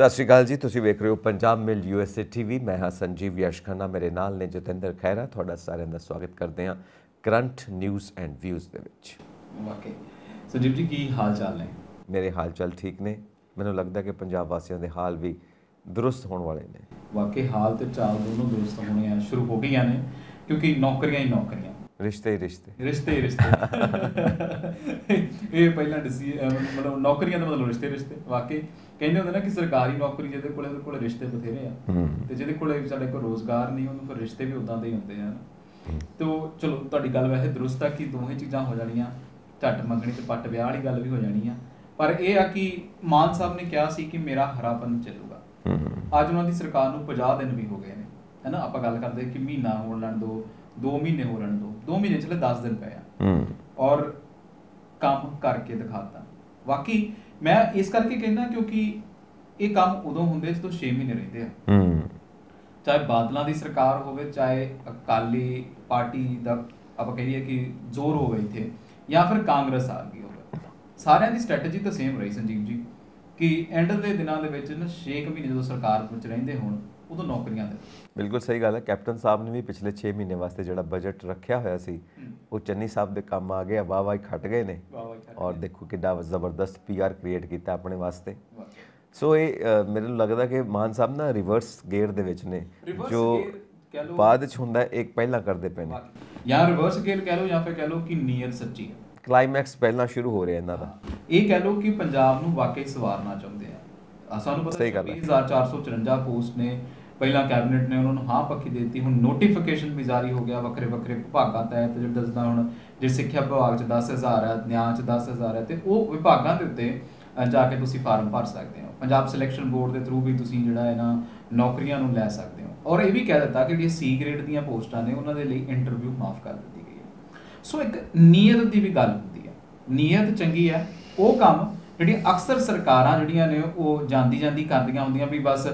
ਸਤਿ ਸ਼੍ਰੀ ਅਕਾਲ ਜੀ, ਤੁਸੀਂ ਵੇਖ ਰਹੇ ਹੋ ਪੰਜਾਬ ਮਿਲ USA TV। मैं हाँ संजीव यश खन्ना, मेरे नाल ने जतिंदर खैरा। ਤੁਹਾਡਾ ਸਾਰਿਆਂ ਦਾ ਸਵਾਗਤ ਕਰਦੇ ਹਾਂ ਕਰੰਟ ਨਿਊਜ਼ ਐਂਡ ਵਿਊਜ਼ ਦੇ ਵਿੱਚ। ਵਾਕਈ ਸੰਜੀਵ ਜੀ, ਕੀ ਹਾਲ ਚਾਲ ਨੇ? ਮੇਰੇ ਹਾਲ ਚਾਲ ਠੀਕ ਨੇ। ਮੈਨੂੰ ਲੱਗਦਾ ਕਿ ਪੰਜਾਬ ਵਾਸੀਆਂ ਦੇ ਹਾਲ ਵੀ ਦਰੁਸਤ ਹੋਣ ਵਾਲੇ ਨੇ। ਵਾਕਈ ਹਾਲ ਤੇ ਚਾਲ ਦੋਨੋਂ ਦਰੁਸਤ ਹੋਣੇ ਆ ਸ਼ੁਰੂ ਹੋ ਗਈਆਂ ਨੇ, ਕਿਉਂਕਿ ਨੌਕਰੀਆਂ ਹੀ ਨੌਕਰੀਆਂ, ਰਿਸ਼ਤੇ ਹੀ ਰਿਸ਼ਤੇ, ਰਿਸ਼ਤੇ ਹੀ ਰਿਸ਼ਤੇ। ਇਹ ਪਹਿਲਾਂ ਮਤਲਬ ਨੌਕਰੀਆਂ ਦਾ ਮਤਲਬ ਰਿਸ਼ਤੇ ਰਿਸ਼ਤੇ। ਵਾਕਈ ਕਹਿੰਦੇ ਹੁੰਦੇ ਨਾ ਕਿ ਸਰਕਾਰੀ ਨੌਕਰੀ ਜਿਹਦੇ ਕੋਲੇ ਰਿਸ਼ਤੇ ਬਥੇਰੇ ਆ, ਤੇ ਜਿਹਦੇ ਕੋਲੇ ਸਾਡੇ ਕੋਲ ਰੋਜ਼ਗਾਰ ਨਹੀਂ, ਉਹਨੂੰ ਫਿਰ ਰਿਸ਼ਤੇ ਵੀ ਉਦਾਂ ਦੇ ਹੀ ਹੁੰਦੇ ਆ। ਤੇ ਚਲੋ, ਤੁਹਾਡੀ ਗੱਲ ਵੈਸੇ ਦਰੁਸਤ ਆ ਕਿ ਦੋਵੇਂ ਚੀਜ਼ਾਂ ਹੋ ਜਾਣੀਆਂ, ਝੱਟ ਮੰਗਣੀ ਤੇ ਪੱਟ ਵਿਆਹ ਵਾਲੀ ਗੱਲ ਵੀ ਹੋ ਜਾਣੀ ਆ। ਪਰ ਇਹ ਆ ਕਿ ਮਾਨ ਸਾਹਿਬ ਨੇ ਕਿਹਾ ਸੀ ਕਿ ਮੇਰਾ ਹਰਾਪਨ ਚੱਲੂਗਾ। ਅੱਜ ਉਹਨਾਂ ਦੀ ਸਰਕਾਰ ਨੂੰ 50 ਦਿਨ ਵੀ ਹੋ ਗਏ ਨੇ, ਹੈ ਨਾ। ਆਪਾਂ ਗੱਲ ਕਰਦੇ ਕਿ ਮਹੀਨਾ ਹੋਣ ਲੈਣ ਦਿਓ, 2 ਮਹੀਨੇ ਹੋ ਲੈਣ ਦਿਓ, 2 ਮਹੀਨੇ ਚਲੇ 10 ਦਿਨ ਪਏ ਆ, ਔਰ ਕੰਮ ਕਰਕੇ ਦਿਖਾਤਾ। ਬਾਕੀ ਮੈਂ ਇਸ ਕਰਕੇ ਕਹਿੰਦਾ ਕਿਉਂਕਿ ਇਹ ਕੰਮ ਉਦੋਂ ਹੁੰਦੇ ਜਦੋਂ 6 ਮਹੀਨੇ ਰਹਿੰਦੇ ਆ। ਚਾਹੇ ਬਾਦਲਾਂ ਦੀ ਸਰਕਾਰ ਹੋਵੇ, ਚਾਹੇ ਅਕਾਲੀ ਪਾਰਟੀ ਦਾ ਆਪਾਂ ਕਹੀਏ ਕਿ ਜ਼ੋਰ ਹੋਵੇ ਇੱਥੇ, ਜਾਂ ਫਿਰ ਕਾਂਗਰਸ ਆ ਗਈ ਹੋਵੇ, ਸਾਰਿਆਂ ਦੀ ਸਟ੍ਰੈਟਜੀ ਤਾਂ ਸੇਮ ਰਹੀ ਸੰਜੀਵ ਜੀ, ਕਿ ਐਂਡ ਦੇ ਦਿਨਾਂ ਦੇ ਵਿੱਚ ਨਾ 6 ਮਹੀਨੇ ਜਦੋਂ ਸਰਕਾਰ ਵਿੱਚ ਰਹਿੰਦੇ ਹੋਣ, ਉਦੋਂ ਨੌਕਰੀਆਂ ਦੇ। ਬਿਲਕੁਲ ਸਹੀ ਗੱਲ ਹੈ। ਕੈਪਟਨ ਸਾਹਿਬ ਨੇ ਵੀ ਪਿਛਲੇ 6 ਮਹੀਨੇ ਵਾਸਤੇ ਜਿਹੜਾ ਬਜਟ ਰੱਖਿਆ ਹੋਇਆ ਸੀ, ਉਹ ਚੰਨੀ ਸਾਹਿਬ ਦੇ ਕੰਮ ਆ ਗਿਆ। ਵਾਹ ਵਾਹ ਖੱਟ ਗਏ ਨੇ, ਔਰ ਦੇਖੋ ਕਿੱਡਾ ਜ਼ਬਰਦਸਤ PR ਕ੍ਰੀਏਟ ਕੀਤਾ ਆਪਣੇ ਵਾਸਤੇ। ਸੋ ਇਹ ਮੈਨੂੰ ਲੱਗਦਾ ਕਿ ਮਾਨ ਸਾਹਿਬ ਨਾ ਰਿਵਰਸ ਗੇਅਰ ਦੇ ਵਿੱਚ ਨੇ, ਜੋ ਬਾਅਦ ਚ ਹੁੰਦਾ ਇੱਕ ਪਹਿਲਾਂ ਕਰਦੇ ਪਏ ਨੇ, ਜਾਂ ਰਿਵਰਸ ਗੇਅਰ ਕਹਿ ਲਓ, ਜਾਂ ਫਿਰ ਕਹਿ ਲਓ ਕਿ ਨੀਅਤ ਸੱਚੀ ਹੈ। ਕਲਾਈਮੈਕਸ ਪਹਿਲਾਂ ਸ਼ੁਰੂ ਹੋ ਰਿਹਾ ਇਹਨਾਂ ਦਾ। ਇਹ ਕਹਿ ਲਓ ਕਿ ਪੰਜਾਬ ਨੂੰ ਵਾਕਈ ਸਵਾਰਨਾ ਚਾਹੁੰਦੇ ਆ। ਸਾਨੂੰ ਪਤਾ 2454 ਪੋਸਟ ਨੇ, ਪਹਿਲਾਂ ਕੈਬਨਿਟ ਨੇ ਉਹਨਾਂ ਨੂੰ ਹਾਂ ਪੱਖੀ ਦੇ ਦਿੱਤੀ, ਹੁਣ ਨੋਟੀਫਿਕੇਸ਼ਨ ਵੀ ਜਾਰੀ ਹੋ ਗਿਆ ਵੱਖਰੇ ਵੱਖਰੇ ਵਿਭਾਗਾਂ ਤਹਿਤ, ਜਿਹੜਾ ਦੱਸਦਾ ਹੁਣ ਜੇ ਸਿੱਖਿਆ ਵਿਭਾਗ 'ਚ 10,000 ਹੈ, ਨਿਆਂ 'ਚ 10,000 ਹੈ, ਤੇ ਉਹ ਵਿਭਾਗਾਂ ਦੇ ਉੱਤੇ ਜਾ ਕੇ ਤੁਸੀਂ ਫਾਰਮ ਭਰ ਸਕਦੇ ਹੋ। ਪੰਜਾਬ ਸਿਲੈਕਸ਼ਨ ਬੋਰਡ ਦੇ ਥਰੂ ਵੀ ਤੁਸੀਂ ਜਿਹੜਾ ਇਹਨਾਂ ਨੌਕਰੀਆਂ ਨੂੰ ਲੈ ਸਕਦੇ ਹੋ। ਔਰ ਇਹ ਵੀ ਕਹਿ ਦਿੱਤਾ ਕਿ ਜਿਹੜੀਆਂ C ਗ੍ਰੇਡ ਦੀਆਂ ਪੋਸਟਾਂ ਨੇ, ਉਹਨਾਂ ਦੇ ਲਈ ਇੰਟਰਵਿਊ ਮਾਫ ਕਰ ਦਿੱਤੀ ਗਈ ਹੈ। ਸੋ ਇੱਕ ਨੀਅਤ ਦੀ ਵੀ ਗੱਲ ਹੁੰਦੀ ਹੈ, ਨੀਅਤ ਚੰਗੀ ਹੈ। ਉਹ ਕੰਮ ਜਿਹੜੀਆਂ ਅਕਸਰ ਸਰਕਾਰਾਂ ਜਿਹੜੀਆਂ ਨੇ ਉਹ ਜਾਂਦੀ ਕਰਦੀਆਂ ਹੁੰਦੀਆਂ ਵੀ ਬਸ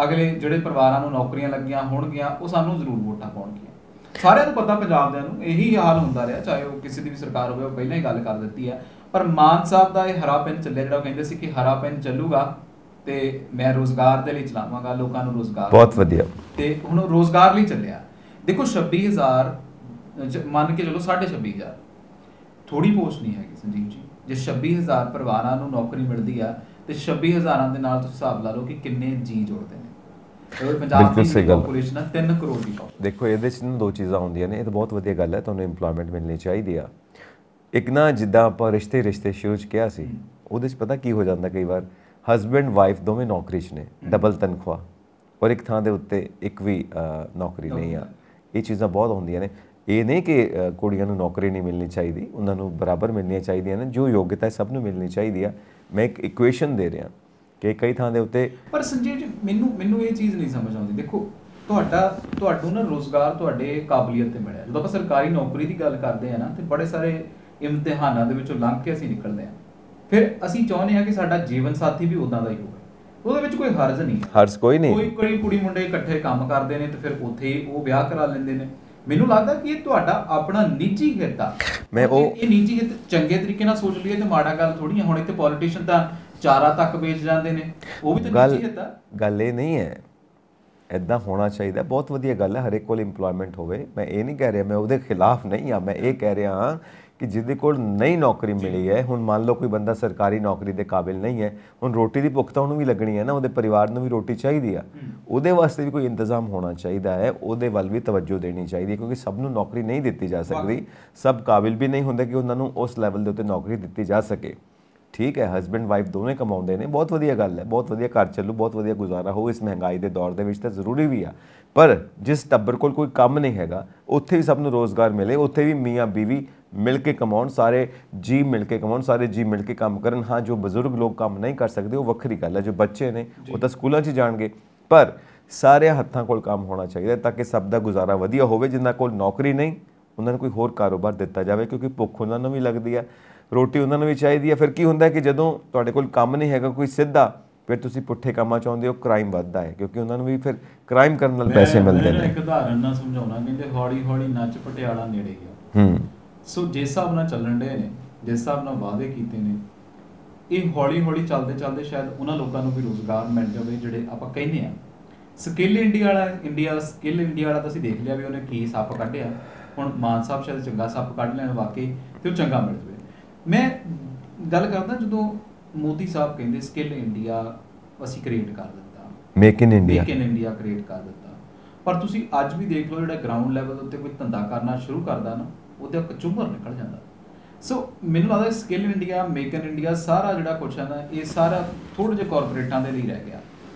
ਅਗਲੇ ਜਿਹੜੇ ਪਰਿਵਾਰਾਂ ਨੂੰ ਨੌਕਰੀਆਂ ਲੱਗੀਆਂ ਹੋਣਗੀਆਂ, ਉਹ ਸਾਨੂੰ ਜ਼ਰੂਰ ਵੋਟਾਂ ਪਾਉਣਗੀਆਂ। ਸਾਰਿਆਂ ਨੂੰ ਪਤਾ, ਪੰਜਾਬ ਦਿਆਂ ਨੂੰ ਇਹੀ ਹਾਲ ਹੁੰਦਾ ਰਿਹਾ, ਚਾਹੇ ਉਹ ਕਿਸੇ ਦੀ ਵੀ ਸਰਕਾਰ ਹੋਵੇ, ਉਹ ਪਹਿਲਾਂ ਹੀ ਗੱਲ ਕਰ ਦਿੱਤੀ ਹੈ। ਪਰ ਮਾਨ ਸਾਹਿਬ ਦਾ ਇਹ ਹਰਾ ਪੈਨ ਚੱਲਿਆ, ਜਿਹੜਾ ਉਹ ਕਹਿੰਦੇ ਸੀ ਕਿ ਹਰਾ ਪੈਨ ਚੱਲੂਗਾ ਤੇ ਮੈਂ ਰੋਜ਼ਗਾਰ ਦੇ ਲਈ ਚਲਾਵਾਂਗਾ, ਲੋਕਾਂ ਨੂੰ ਰੋਜ਼ਗਾਰ, ਬਹੁਤ ਵਧੀਆ। ਤੇ ਹੁਣ ਰੋਜ਼ਗਾਰ ਲਈ ਚੱਲਿਆ। ਦੇਖੋ 26,000 ਮੰਨ ਕੇ ਚਲੋ, 26,500 ਥੋੜੀ ਪੋਸਟ ਨਹੀਂ ਹੈਗੀ ਸੰਜੀਵ ਜੀ। ਜੇ 26,000 ਪਰਿਵਾਰਾਂ ਨੂੰ ਨੌਕਰੀ ਮਿਲਦੀ ਆ, ਤੇ 26,000 ਦੇ ਨਾਲ ਤੁਸੀਂ ਹਿਸਾਬ ਲਾ ਲਓ ਕਿ ਕਿੰਨੇ ਜੀ ਜੁੜਦੇ ਨੇ। ਪੰਜਾਬ ਦੀ ਪੋਪੂਲੇਸ਼ਨ ਆ 3 ਕਰੋੜ ਦੀ। ਦੇਖੋ ਇਹਦੇ 'ਚ ਨਾ 2 ਚੀਜ਼ਾਂ ਹੁੰਦੀਆਂ ਨੇ। ਇਹ ਤਾਂ ਬਹੁਤ ਵਧੀਆ ਗੱਲ ਹੈ, ਤੁਹਾਨੂੰ ਇੰਪਲੋਇਮੈਂਟ ਮਿਲਣੀ ਚਾਹੀਦੀ ਆ। ਇੱਕ ਨਾ ਜਿੱਦਾਂ ਆਪਾਂ ਰਿਸ਼ਤੇ ਸ਼ੁਰੂ 'ਚ ਕਿਹਾ ਸੀ, ਉਹਦੇ 'ਚ ਪਤਾ ਕੀ ਹੋ ਜਾਂਦਾ, ਕਈ ਵਾਰ ਹਸਬੈਂਡ ਵਾਈਫ ਦੋਵੇਂ ਨੌਕਰੀ 'ਚ ਨੇ, ਡਬਲ ਤਨਖਾਹ, ਔਰ ਇੱਕ ਥਾਂ ਦੇ ਉੱਤੇ ਇੱਕ ਵੀ ਨੌਕਰੀ ਨਹੀਂ ਆ। ਇਹ ਚੀਜ਼ਾਂ ਬਹੁਤ ਹੁੰਦੀਆਂ ਨੇ। ਇਹ ਨਹੀਂ ਕਿ ਕੁੜੀਆਂ ਨੂੰ ਨੌਕਰੀ ਨਹੀਂ ਮਿਲਣੀ ਚਾਹੀਦੀ, ਉਹਨਾਂ ਨੂੰ ਬਰਾਬਰ ਮਿਲਣੀਆਂ ਚਾਹੀਦੀਆਂ ਨੇ, ਜੋ ਯੋਗਤਾ ਸਭ ਨੂੰ ਮਿਲਣੀ ਚਾਹੀਦੀ ਆ। ਮੈਂ ਇੱਕ ਇਕੁਏਸ਼ਨ ਦੇ ਰਿਹਾ ਕਿ ਕਈ ਥਾਂ ਦੇ ਉੱਤੇ। ਪਰ ਸੰਜੀਵ ਜੀ, ਮੈਨੂੰ ਇਹ ਚੀਜ਼ ਨਹੀਂ ਸਮਝ ਆਉਂਦੀ। ਦੇਖੋ ਤੁਹਾਨੂੰ ਨਾ ਰੋਜ਼ਗਾਰ ਤੁਹਾਡੇ ਕਾਬਲੀਅਤ ਤੇ ਮਿਲਿਆ। ਜਦੋਂ ਆਪਾਂ ਸਰਕਾਰੀ ਨੌਕਰੀ ਦੀ ਗੱਲ ਕਰਦੇ ਆ ਨਾ, ਤੇ ਬੜੇ ਸਾਰੇ ਇਮਤਿਹਾਨਾਂ ਦੇ ਵਿੱਚੋਂ ਲੰਘ ਕੇ ਅਸੀਂ ਨਿਕਲਦੇ ਆ। ਫਿਰ ਅਸੀਂ ਚਾਹੁੰਦੇ ਆ ਕਿ ਸਾਡਾ ਜੀਵਨ ਸਾਥੀ ਵੀ ਉਦਾਂ ਦਾ ਹੀ ਹੋਵੇ। ਉਹਦੇ ਵਿੱਚ ਕੋਈ ਹਰਜ ਨਹੀਂ, ਹਰਜ ਕੋਈ ਨਹੀਂ। ਕੋਈ ਕੁੜੀ ਮੁੰਡੇ ਇਕੱਠੇ ਕੰਮ ਕਰਦੇ ਨੇ, ਤੇ ਫਿਰ ਉੱਥੇ ਹੀ ਉਹ ਵਿਆਹ ਕਰਾ ਲੈਂਦੇ ਨੇ। ਮੈਨੂੰ ਲੱਗਦਾ ਕਿ ਇਹ ਤੁਹਾਡਾ ਆਪਣਾ ਨਿੱਜੀ ਹਿੱਤ ਆ। ਇਹ ਨਿੱਜੀ ਹਿੱਤ ਚੰਗੇ ਤਰੀਕੇ ਨਾਲ ਸੋਚ ਲਈਏ ਤੇ ਮਾੜਾ ਗੱਲ ਥੋੜੀ ਆ। ਹੁਣ ਇੱਥੇ ਪੋਲੀਟੀਸ਼ੀਅਨ ਤਾਂ ਚਾਰਾ ਤੱਕ ਵੇਚ ਜਾਂਦੇ ਨੇ, ਉਹ ਵੀ ਤਾਂ ਨਿੱਜੀ ਹਿੱਤ ਆ। ਗੱਲ ਇਹ ਨਹੀਂ ਹੈ, ਇੱਦਾਂ ਹੋਣਾ ਚਾਹੀਦਾ। ਬਹੁਤ ਵਧੀਆ ਗੱਲ ਹੈ ਹਰੇਕ ਕੋਲ ਇੰਪਲੋਇਮੈਂਟ ਹੋਵੇ। ਮੈਂ ਇਹ ਨਹੀਂ ਕਹਿ ਰਿਹਾ, ਮੈਂ ਉਹਦੇ ਖਿਲਾਫ ਨਹੀਂ ਆ। ਮੈਂ ਇਹ ਕਹਿ ਰਿਹਾ ਹਾਂ ਕਿ ਜਿਹਦੇ ਕੋਲ ਨਹੀਂ ਨੌਕਰੀ ਮਿਲੀ ਹੈ, ਹੁਣ ਮੰਨ ਲਓ ਕੋਈ ਬੰਦਾ ਸਰਕਾਰੀ ਨੌਕਰੀ ਦੇ ਕਾਬਿਲ ਨਹੀਂ ਹੈ, ਹੁਣ ਰੋਟੀ ਦੀ ਭੁੱਖ ਤਾਂ ਉਹਨੂੰ ਵੀ ਲੱਗਣੀ ਹੈ ਨਾ, ਉਹਦੇ ਪਰਿਵਾਰ ਨੂੰ ਵੀ ਰੋਟੀ ਚਾਹੀਦੀ ਆ। ਉਹਦੇ ਵਾਸਤੇ ਵੀ ਕੋਈ ਇੰਤਜ਼ਾਮ ਹੋਣਾ ਚਾਹੀਦਾ ਹੈ, ਉਹਦੇ ਵੱਲ ਵੀ ਤਵੱਜੋ ਦੇਣੀ ਚਾਹੀਦੀ ਹੈ, ਕਿਉਂਕਿ ਸਭ ਨੂੰ ਨੌਕਰੀ ਨਹੀਂ ਦਿੱਤੀ ਜਾ ਸਕਦੀ। ਸਭ ਕਾਬਿਲ ਵੀ ਨਹੀਂ ਹੁੰਦੇ ਕਿ ਉਹਨਾਂ ਨੂੰ ਉਸ ਲੈਵਲ ਦੇ ਉੱਤੇ ਨੌਕਰੀ ਦਿੱਤੀ ਜਾ ਸਕੇ। ਠੀਕ ਹੈ, ਹਸਬੈਂਡ ਵਾਈਫ ਦੋਵੇਂ ਕਮਾਉਂਦੇ ਨੇ, ਬਹੁਤ ਵਧੀਆ ਗੱਲ ਹੈ, ਬਹੁਤ ਵਧੀਆ ਘਰ ਚੱਲੂ, ਬਹੁਤ ਵਧੀਆ ਗੁਜ਼ਾਰਾ ਹੋ। ਇਸ ਮਹਿੰਗਾਈ ਦੇ ਦੌਰ ਦੇ ਵਿੱਚ ਤਾਂ ਜ਼ਰੂਰੀ ਵੀ ਆ। ਪਰ ਜਿਸ ਟੱਬਰ ਕੋਲ ਕੋਈ ਕੰਮ ਨਹੀਂ ਹੈਗਾ, ਉੱਥੇ ਵੀ ਸਭ ਨੂੰ ਰੋਜ਼ਗਾਰ ਮਿਲੇ, ਉੱਥੇ ਵੀ ਮੀਆਂ ਬੀਵੀ ਮਿਲ ਕੇ ਕਮਾਉਣ, ਸਾਰੇ ਜੀ ਮਿਲ ਕੇ ਕਮਾਉਣ, ਸਾਰੇ ਜੀ ਮਿਲ ਕੇ ਕੰਮ ਕਰਨ। ਹਾਂ, ਜੋ ਬਜ਼ੁਰਗ ਲੋਕ ਕੰਮ ਨਹੀਂ ਕਰ ਸਕਦੇ ਉਹ ਵੱਖਰੀ ਗੱਲ ਹੈ, ਜੋ ਬੱਚੇ ਨੇ ਉਹ ਤਾਂ ਸਕੂਲਾਂ 'ਚ ਜਾਣਗੇ, ਪਰ ਸਾਰਿਆਂ ਹੱਥਾਂ ਕੋਲ ਕੰਮ ਹੋਣਾ ਚਾਹੀਦਾ ਤਾਂ ਕਿ ਸਭ ਦਾ ਗੁਜ਼ਾਰਾ ਵਧੀਆ ਹੋਵੇ। ਜਿਨ੍ਹਾਂ ਕੋਲ ਨੌਕਰੀ ਨਹੀਂ, ਉਹਨਾਂ ਨੂੰ ਕੋਈ ਹੋਰ ਕਾਰੋਬਾਰ ਦਿੱਤਾ ਜਾਵੇ, ਕਿਉਂਕਿ ਭੁੱਖ ਉਹਨਾਂ ਨੂੰ ਵੀ ਲੱਗਦੀ ਹੈ, ਰੋਟੀ ਉਹਨਾਂ ਨੂੰ ਵੀ ਚਾਹੀਦੀ ਹੈ। ਫਿਰ ਕੀ ਹੁੰਦਾ ਕਿ ਜਦੋਂ ਤੁਹਾਡੇ ਕੋਲ ਕੰਮ ਨਹੀਂ ਹੈਗਾ ਕੋਈ ਸਿੱਧਾ, ਫਿਰ ਤੁਸੀਂ ਪੁੱਠੇ ਕੰਮਾਂ ਚਾਹੁੰਦੇ ਹੋ, ਕ੍ਰਾਈਮ ਵੱਧਦਾ ਹੈ, ਕਿਉਂਕਿ ਉਹਨਾਂ ਨੂੰ ਵੀ ਫਿਰ ਕ੍ਰਾਈਮ ਕਰਨ ਨਾਲ ਪੈਸੇ ਮਿਲਦੇ ਨੇ। ਇੱਕ ਉਦਾਹਰਨ ਨਾਲ ਸਮਝਾਉਣਾ, ਕਹਿੰਦੇ ਹੌਲੀ ਹੌਲੀ ਨੱਚ ਪਟਿਆਲਾ ਨੇੜੇ ਗਿਆ। ਸੋ ਜਿਸ ਹਿਸਾਬ ਨਾਲ ਚੱਲਣ ਡੇ ਨੇ, ਜਿਸ ਹਿਸਾਬ ਨਾਲ ਵਾਅਦੇ ਕੀਤੇ ਨੇ, ਇਹ ਹੌਲੀ ਹੌਲੀ ਚੱਲਦੇ ਚੱਲਦੇ ਸ਼ਾਇਦ ਉਹਨਾਂ ਲੋਕਾਂ ਨੂੰ ਵੀ ਰੋਜ਼ਗਾਰ ਮਿਲ ਜਾਵੇ ਜਿਹੜੇ ਆਪਾਂ ਕਹਿੰਦੇ ਆ ਸਕਿੱਲ ਇੰਡੀਆ ਵਾਲਾ ਤਾਂ ਅਸੀਂ ਦੇਖ ਲਿਆ ਵੀ ਉਹਨੇ ਕੀ ਸੱਪ ਕੱਢਿਆ। ਹੁਣ ਮਾਨ ਸਾਹਿਬ ਸ਼ਾਇਦ ਚੰਗਾ ਸੱਪ ਕੱਢ ਲੈਣ ਵਾਕਈ ਤੇ ਉਹ ਚੰਗਾ ਮਿਲ ਜਾਵੇ। ਮੈਂ ਗੱਲ ਕਰਦਾ ਜਦੋਂ ਮੋਦੀ ਸਾਹਿਬ ਕਹਿੰਦੇ ਸਕਿੱਲ ਇੰਡੀਆ ਅਸੀਂ ਕ੍ਰੀਏਟ ਕਰ ਦਿੱਤਾ, ਮੇਕ ਇਨ ਇੰਡੀਆ ਕ੍ਰੀਏਟ ਕਰ ਦਿੱਤਾ, ਪਰ ਤੁਸੀਂ ਅੱਜ ਵੀ ਦੇਖ ਲਓ ਜਿਹੜਾ ਗਰਾਊਂਡ ਲੈਵਲ ਉੱਤੇ ਕੋਈ ਧੰਦਾ ਕਰਨਾ ਸ਼ੁਰੂ ਕਰਦਾ ਨਾ ਉਹਦੇ ਕਚੂਮਰ ਨਿਕਲ ਜਾਂਦਾ। ਸੋ ਮੈਨੂੰ ਲੱਗਦਾ skill India, make in India ਸਾਰਾ ਜਿਹੜਾ ਕੁਛ ਹੈ ਨਾ ਇਹ ਸਾਰਾ ਥੋੜ੍ਹੇ ਜਿਹੇ ਕਾਰਪੋਰੇਟਾਂ ਦੇ ਲਈ ਰਹਿ ਗਿਆ।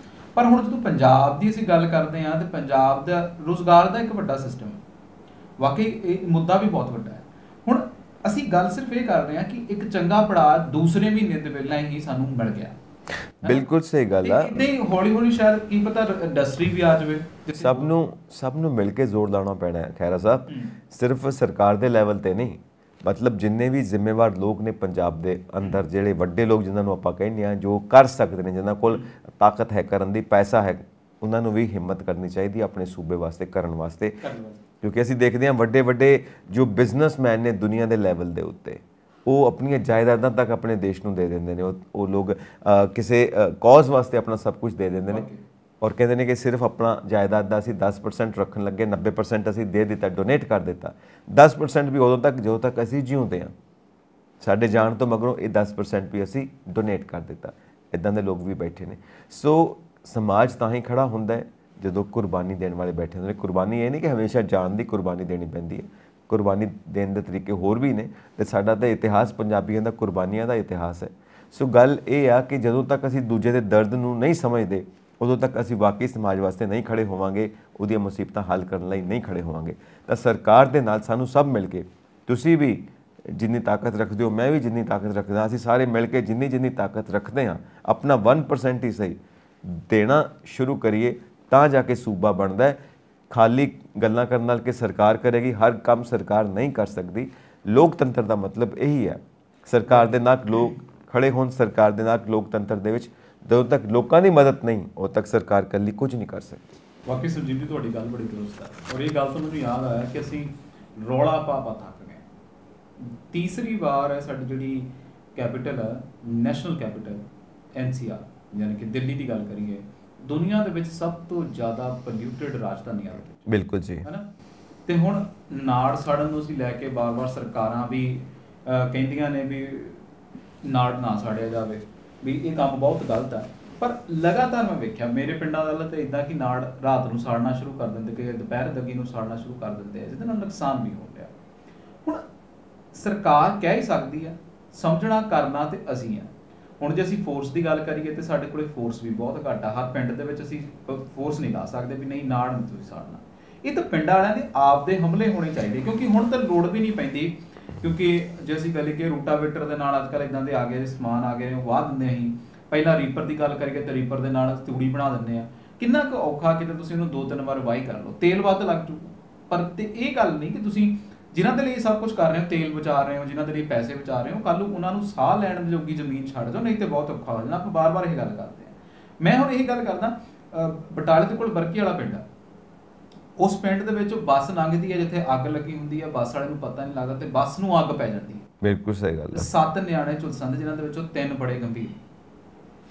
ਪਰ ਹੁਣ ਜਦੋਂ ਪੰਜਾਬ ਦੀ ਅਸੀਂ ਗੱਲ ਕਰਦੇ ਹਾਂ ਤੇ ਪੰਜਾਬ ਦਾ ਰੁਜ਼ਗਾਰ ਦਾ ਇੱਕ ਵੱਡਾ ਸਿਸਟਮ ਹੈ, ਵਾਕਈ ਇਹ ਮੁੱਦਾ ਵੀ ਬਹੁਤ ਵੱਡਾ ਹੈ। ਹੁਣ ਅਸੀਂ ਗੱਲ ਸਿਰਫ ਇਹ ਕਰ ਰਹੇ ਹਾਂ ਕਿ ਇੱਕ ਚੰਗਾ ਪੜਾਅ ਦੂਸਰੇ ਮਹੀਨੇ ਦੇ ਪਹਿਲਾਂ ਹੀ ਸਾਨੂੰ ਮਿਲ ਗਿਆ। ਬਿਲਕੁਲ ਸਹੀ ਗੱਲ ਆ। ਨਹੀਂ ਹੌਲੀ ਹੌਲੀ ਸ਼ਾਇਦ ਕੀ ਪਤਾ ਇੰਡਸਟਰੀ ਵੀ ਆ ਜਾਵੇ। ਸਭ ਨੂੰ ਮਿਲ ਕੇ ਜ਼ੋਰ ਲਾਉਣਾ ਪੈਣਾ ਹੈ ਖਹਿਰਾ ਸਾਹਿਬ, ਸਿਰਫ ਸਰਕਾਰ ਦੇ ਲੈਵਲ ਤੇ ਨਹੀਂ। ਮਤਲਬ ਜਿੰਨੇ ਵੀ ਜ਼ਿੰਮੇਵਾਰ ਲੋਕ ਨੇ ਪੰਜਾਬ ਦੇ ਅੰਦਰ, ਜਿਹੜੇ ਵੱਡੇ ਲੋਕ ਜਿਨ੍ਹਾਂ ਨੂੰ ਆਪਾਂ ਕਹਿੰਦੇ ਹਾਂ ਜੋ ਕਰ ਸਕਦੇ ਨੇ, ਜਿਨ੍ਹਾਂ ਕੋਲ ਤਾਕਤ ਹੈ ਕਰਨ ਦੀ, ਪੈਸਾ ਹੈ, ਉਹਨਾਂ ਨੂੰ ਵੀ ਹਿੰਮਤ ਕਰਨੀ ਚਾਹੀਦੀ ਆਪਣੇ ਸੂਬੇ ਵਾਸਤੇ ਕਰਨ ਵਾਸਤੇ। ਕਿਉਂਕਿ ਅਸੀਂ ਦੇਖਦੇ ਹਾਂ ਵੱਡੇ ਵੱਡੇ ਜੋ ਬਿਜ਼ਨਸਮੈਨ ਨੇ ਦੁਨੀਆ ਦੇ ਲੈਵਲ ਦੇ ਉੱਤੇ, ਉਹ ਆਪਣੀਆਂ ਜਾਇਦਾਦਾਂ ਤੱਕ ਆਪਣੇ ਦੇਸ਼ ਨੂੰ ਦੇ ਦਿੰਦੇ ਨੇ। ਉਹ ਲੋਕ ਕਿਸੇ ਕੌਜ਼ ਵਾਸਤੇ ਆਪਣਾ ਸਭ ਕੁਝ ਦੇ ਦਿੰਦੇ ਨੇ ਔਰ ਕਹਿੰਦੇ ਨੇ ਕਿ ਸਿਰਫ ਆਪਣਾ ਜਾਇਦਾਦ ਦਾ ਅਸੀਂ 10% ਰੱਖਣ ਲੱਗੇ, 90% ਅਸੀਂ ਦੇ ਦਿੱਤਾ, ਡੋਨੇਟ ਕਰ ਦਿੱਤਾ। 10% ਵੀ ਉਦੋਂ ਤੱਕ ਜਦੋਂ ਤੱਕ ਅਸੀਂ ਜਿਉਂਦੇ ਹਾਂ, ਸਾਡੇ ਜਾਣ ਤੋਂ ਮਗਰੋਂ ਇਹ 10% ਵੀ ਅਸੀਂ ਡੋਨੇਟ ਕਰ ਦਿੱਤਾ। ਇੱਦਾਂ ਦੇ ਲੋਕ ਵੀ ਬੈਠੇ ਨੇ। ਸੋ ਸਮਾਜ ਤਾਂ ਹੀ ਖੜਾ ਹੁੰਦਾ ਹੈ ਜਦੋਂ ਕੁਰਬਾਨੀ ਦੇਣ ਵਾਲੇ ਬੈਠੇ ਹੁੰਦੇ ਨੇ। ਕੁਰਬਾਨੀ ਇਹ ਨਹੀਂ ਕਿ ਹਮੇਸ਼ਾ ਜਾਨ ਦੀ ਕੁਰਬਾਨੀ ਦੇਣੀ ਪੈਂਦੀ ਹੈ, ਕੁਰਬਾਨੀ ਦੇਣ ਦੇ ਤਰੀਕੇ ਹੋਰ ਵੀ ਨੇ ਤੇ ਸਾਡਾ ਤਾਂ ਇਤਿਹਾਸ ਪੰਜਾਬੀਆਂ ਦਾ ਕੁਰਬਾਨੀਆਂ ਦਾ ਇਤਿਹਾਸ ਹੈ। ਸੋ ਗੱਲ ਇਹ ਆ ਕਿ ਜਦੋਂ ਤੱਕ ਅਸੀਂ ਦੂਜੇ ਦੇ ਦਰਦ ਨੂੰ ਨਹੀਂ ਸਮਝਦੇ ਉਦੋਂ ਤੱਕ ਅਸੀਂ ਵਾਕਈ ਸਮਾਜ ਵਾਸਤੇ ਨਹੀਂ ਖੜੇ ਹੋਵਾਂਗੇ, ਉਹਦੀਆਂ ਮੁਸੀਬਤਾਂ ਹੱਲ ਕਰਨ ਲਈ ਨਹੀਂ ਖੜੇ ਹੋਵਾਂਗੇ। ਤਾਂ ਸਰਕਾਰ ਦੇ ਨਾਲ ਸਾਨੂੰ ਸਭ ਮਿਲ ਕੇ, ਤੁਸੀਂ ਵੀ ਜਿੰਨੀ ਤਾਕਤ ਰੱਖਦੇ ਹੋ, ਮੈਂ ਵੀ ਜਿੰਨੀ ਤਾਕਤ ਰੱਖਦਾ, ਅਸੀਂ ਸਾਰੇ ਮਿਲ ਕੇ ਜਿੰਨੀ ਤਾਕਤ ਰੱਖਦੇ ਹਾਂ ਆਪਣਾ 1% ਹੀ ਸਹੀ ਦੇਣਾ ਸ਼ੁਰੂ ਕਰੀਏ ਤਾਂ ਜਾ ਕੇ ਸੂਬਾ ਬਣਦਾ ਹੈ। ਖਾਲੀ ਗੱਲਾਂ ਕਰਨ ਨਾਲ ਕਿ ਸਰਕਾਰ ਕਰੇਗੀ, ਹਰ ਕੰਮ ਸਰਕਾਰ ਨਹੀਂ ਕਰ ਸਕਦੀ। ਲੋਕਤੰਤਰ ਦਾ ਮਤਲਬ ਇਹੀ ਹੈ, ਸਰਕਾਰ ਦੇ ਨਾਲ ਲੋਕ ਖੜੇ ਹੋਣ। ਸਰਕਾਰ ਦੇ ਨਾਲ ਲੋਕਤੰਤਰ ਦੇ ਵਿੱਚ ਜਦੋਂ ਤੱਕ ਲੋਕਾਂ ਦੀ ਮਦਦ ਨਹੀਂ ਉਦੋਂ ਤੱਕ ਸਰਕਾਰ ਇਕੱਲੀ ਕੁਝ ਨਹੀਂ ਕਰ ਸਕਦੀ। ਵਾਕਈ ਸੁਰਜੀਤ ਜੀ ਤੁਹਾਡੀ ਗੱਲ ਬੜੀ ਦਰੁਸਤ ਹੈ ਔਰ ਇਹ ਗੱਲ ਤੋਂ ਮੈਨੂੰ ਯਾਦ ਆਇਆ ਕਿ ਅਸੀਂ ਰੌਲਾ ਪਾ ਥੱਕ ਗਏ। ਤੀਸਰੀ ਵਾਰ ਹੈ ਸਾਡੀ ਜਿਹੜੀ ਕੈਪੀਟਲ ਹੈ, ਨੈਸ਼ਨਲ ਕੈਪੀਟਲ NCR ਯਾਨੀ ਕਿ ਦਿੱਲੀ ਦੀ ਗੱਲ ਕਰੀਏ, ਦੁਨੀਆ ਦੇ ਵਿੱਚ ਸਭ ਤੋਂ ਜ਼ਿਆਦਾ ਪੋਲਿਊਟਡ ਰਾਜਧਾਨੀਆਂ ਦੇ ਵਿੱਚ। ਬਿਲਕੁਲ ਜੀ, ਹੈ ਨਾ। ਤੇ ਹੁਣ ਨਾੜ ਸਾੜਨ ਨੂੰ ਅਸੀਂ ਲੈ ਕੇ ਬਾਰ-ਬਾਰ ਸਰਕਾਰਾਂ ਵੀ ਕਹਿੰਦੀਆਂ ਨੇ ਵੀ ਨਾੜ ਨਾ ਸਾੜਿਆ ਜਾਵੇ, ਵੀ ਇਹ ਕੰਮ ਬਹੁਤ ਗਲਤ ਹੈ। ਪਰ ਲਗਾਤਾਰ ਮੈਂ ਵੇਖਿਆ ਮੇਰੇ ਪਿੰਡਾਂ ਵੱਲ ਤਾਂ ਇੱਦਾਂ ਕਿ ਨਾੜ ਰਾਤ ਨੂੰ ਸਾੜਨਾ ਸ਼ੁਰੂ ਕਰ ਦਿੰਦੇ, ਕਿ ਦੁਪਹਿਰ ਦੱਗੀ ਨੂੰ ਸਾੜਨਾ ਸ਼ੁਰੂ ਕਰ ਦਿੰਦੇ ਆ, ਜਿਹਦੇ ਨਾਲ ਨੁਕਸਾਨ ਵੀ ਹੋ ਰਿਹਾ। ਹੁਣ ਸਰਕਾਰ ਕਹਿ ਹੀ ਸਕਦੀ ਆ, ਸਮਝਣਾ ਕਰਨਾ ਤੇ ਅਸੀਂ ਆ। ਹੁਣ ਜੇ ਅਸੀਂ ਫੋਰਸ ਦੀ ਗੱਲ ਕਰੀਏ ਤੇ ਸਾਡੇ ਕੋਲੇ ਫੋਰਸ ਵੀ ਬਹੁਤ ਘੱਟ ਆ। ਹਰ ਪਿੰਡ ਦੇ ਵਿੱਚ ਅਸੀਂ ਫੋਰਸ ਨਹੀਂ ਲਾ ਸਕਦੇ ਵੀ ਨਹੀਂ ਨਾੜ ਨਹੀਂ ਤੁਸੀਂ ਸਾੜਨਾ। ਇਹ ਤਾਂ ਪਿੰਡਾਂ ਵਾਲਿਆਂ ਦੇ ਆਪ ਦੇ ਹਮਲੇ ਹੋਣੇ ਚਾਹੀਦੇ, ਕਿਉਂਕਿ ਹੁਣ ਤਾਂ ਲੋੜ ਵੀ ਨਹੀਂ ਪੈਂਦੀ। ਕਿਉਂਕਿ ਜੇ ਅਸੀਂ ਗੱਲ ਕਰੀਏ ਰੂਟਾਵੇਟਰ ਦੇ ਨਾਲ ਅੱਜ ਕੱਲ੍ਹ ਇੱਦਾਂ ਦੇ ਆ ਗਏ, ਸਮਾਨ ਆ ਗਏ, ਵਾਹ ਦਿੰਦੇ ਅਸੀਂ। ਪਹਿਲਾਂ ਰੀਪਰ ਦੀ ਗੱਲ ਕਰੀਏ ਤਾਂ ਰੀਪਰ ਦੇ ਨਾਲ ਤੂੜੀ ਬਣਾ ਦਿੰਦੇ ਆ। ਕਿੰਨਾ ਕੁ ਔਖਾ ਕਿਤੇ ਤੁਸੀਂ ਉਹਨੂੰ 2-3 ਵਾਰ ਵਾਹੀ ਕਰ ਲਓ, ਤੇਲ ਵੱਧ ਲੱਗ ਜੂ। ਪਰ ਤੇ ਇਹ ਗੱਲ ਨਹੀਂ ਕਿ ਤੁਸੀਂ ਜਿਨ੍ਹਾਂ ਦੇ ਲਈ ਸਭ ਕੁਝ ਕਰ ਰਹੇ ਹੋ, ਤੇਲ ਬਚਾ ਰਹੇ ਹੋ, ਜਿਨ੍ਹਾਂ ਦੇ ਲਈ ਪੈਸੇ ਬਚਾ ਰਹੇ ਹੋ, ਕੱਲ੍ਹ ਨੂੰ ਉਹਨਾਂ ਨੂੰ ਸਾਹ ਲੈਣ ਦੀ ਜੋਗੀ ਜ਼ਮੀਨ ਛੱਡ ਦਿਓ, ਨਹੀਂ ਤੇ ਬਹੁਤ ਔਖਾ ਹੋ ਜਾਣਾ। ਆਪਾਂ ਬਾਰ-ਬਾਰ ਇਹ ਗੱਲ ਕਰਦੇ ਹਾਂ। ਮੈਂ ਹੁਣ ਇਹੀ ਗੱਲ ਕਰਦਾ, ਬਟਾਲੇ ਦੇ ਕੋਲ ਬਰਕੀ ਵਾਲਾ ਪਿੰਡ ਆ, ਉਸ ਪਿੰਡ ਦੇ ਵਿੱਚ ਬੱਸ ਲੰਘਦੀ ਹੈ ਜਿੱਥੇ ਅੱਗ ਲੱਗੀ ਹੁੰਦੀ ਹੈ, ਬੱਸ ਵਾਲੇ ਨੂੰ ਪਤਾ ਨਹੀਂ ਲੱਗਦਾ ਤੇ ਬੱਸ ਨੂੰ ਅੱਗ ਪੈ ਜਾਂਦੀ ਹੈ। ਬਿਲਕੁਲ ਸਹੀ ਗੱਲ ਹੈ। 7 ਨਿਆਣੇ ਝੁਲਸਣ ਦੇ, ਜਿਨ੍ਹਾਂ ਦੇ ਵਿੱਚੋਂ 3 ਬੜੇ ਗੰਭੀਰ।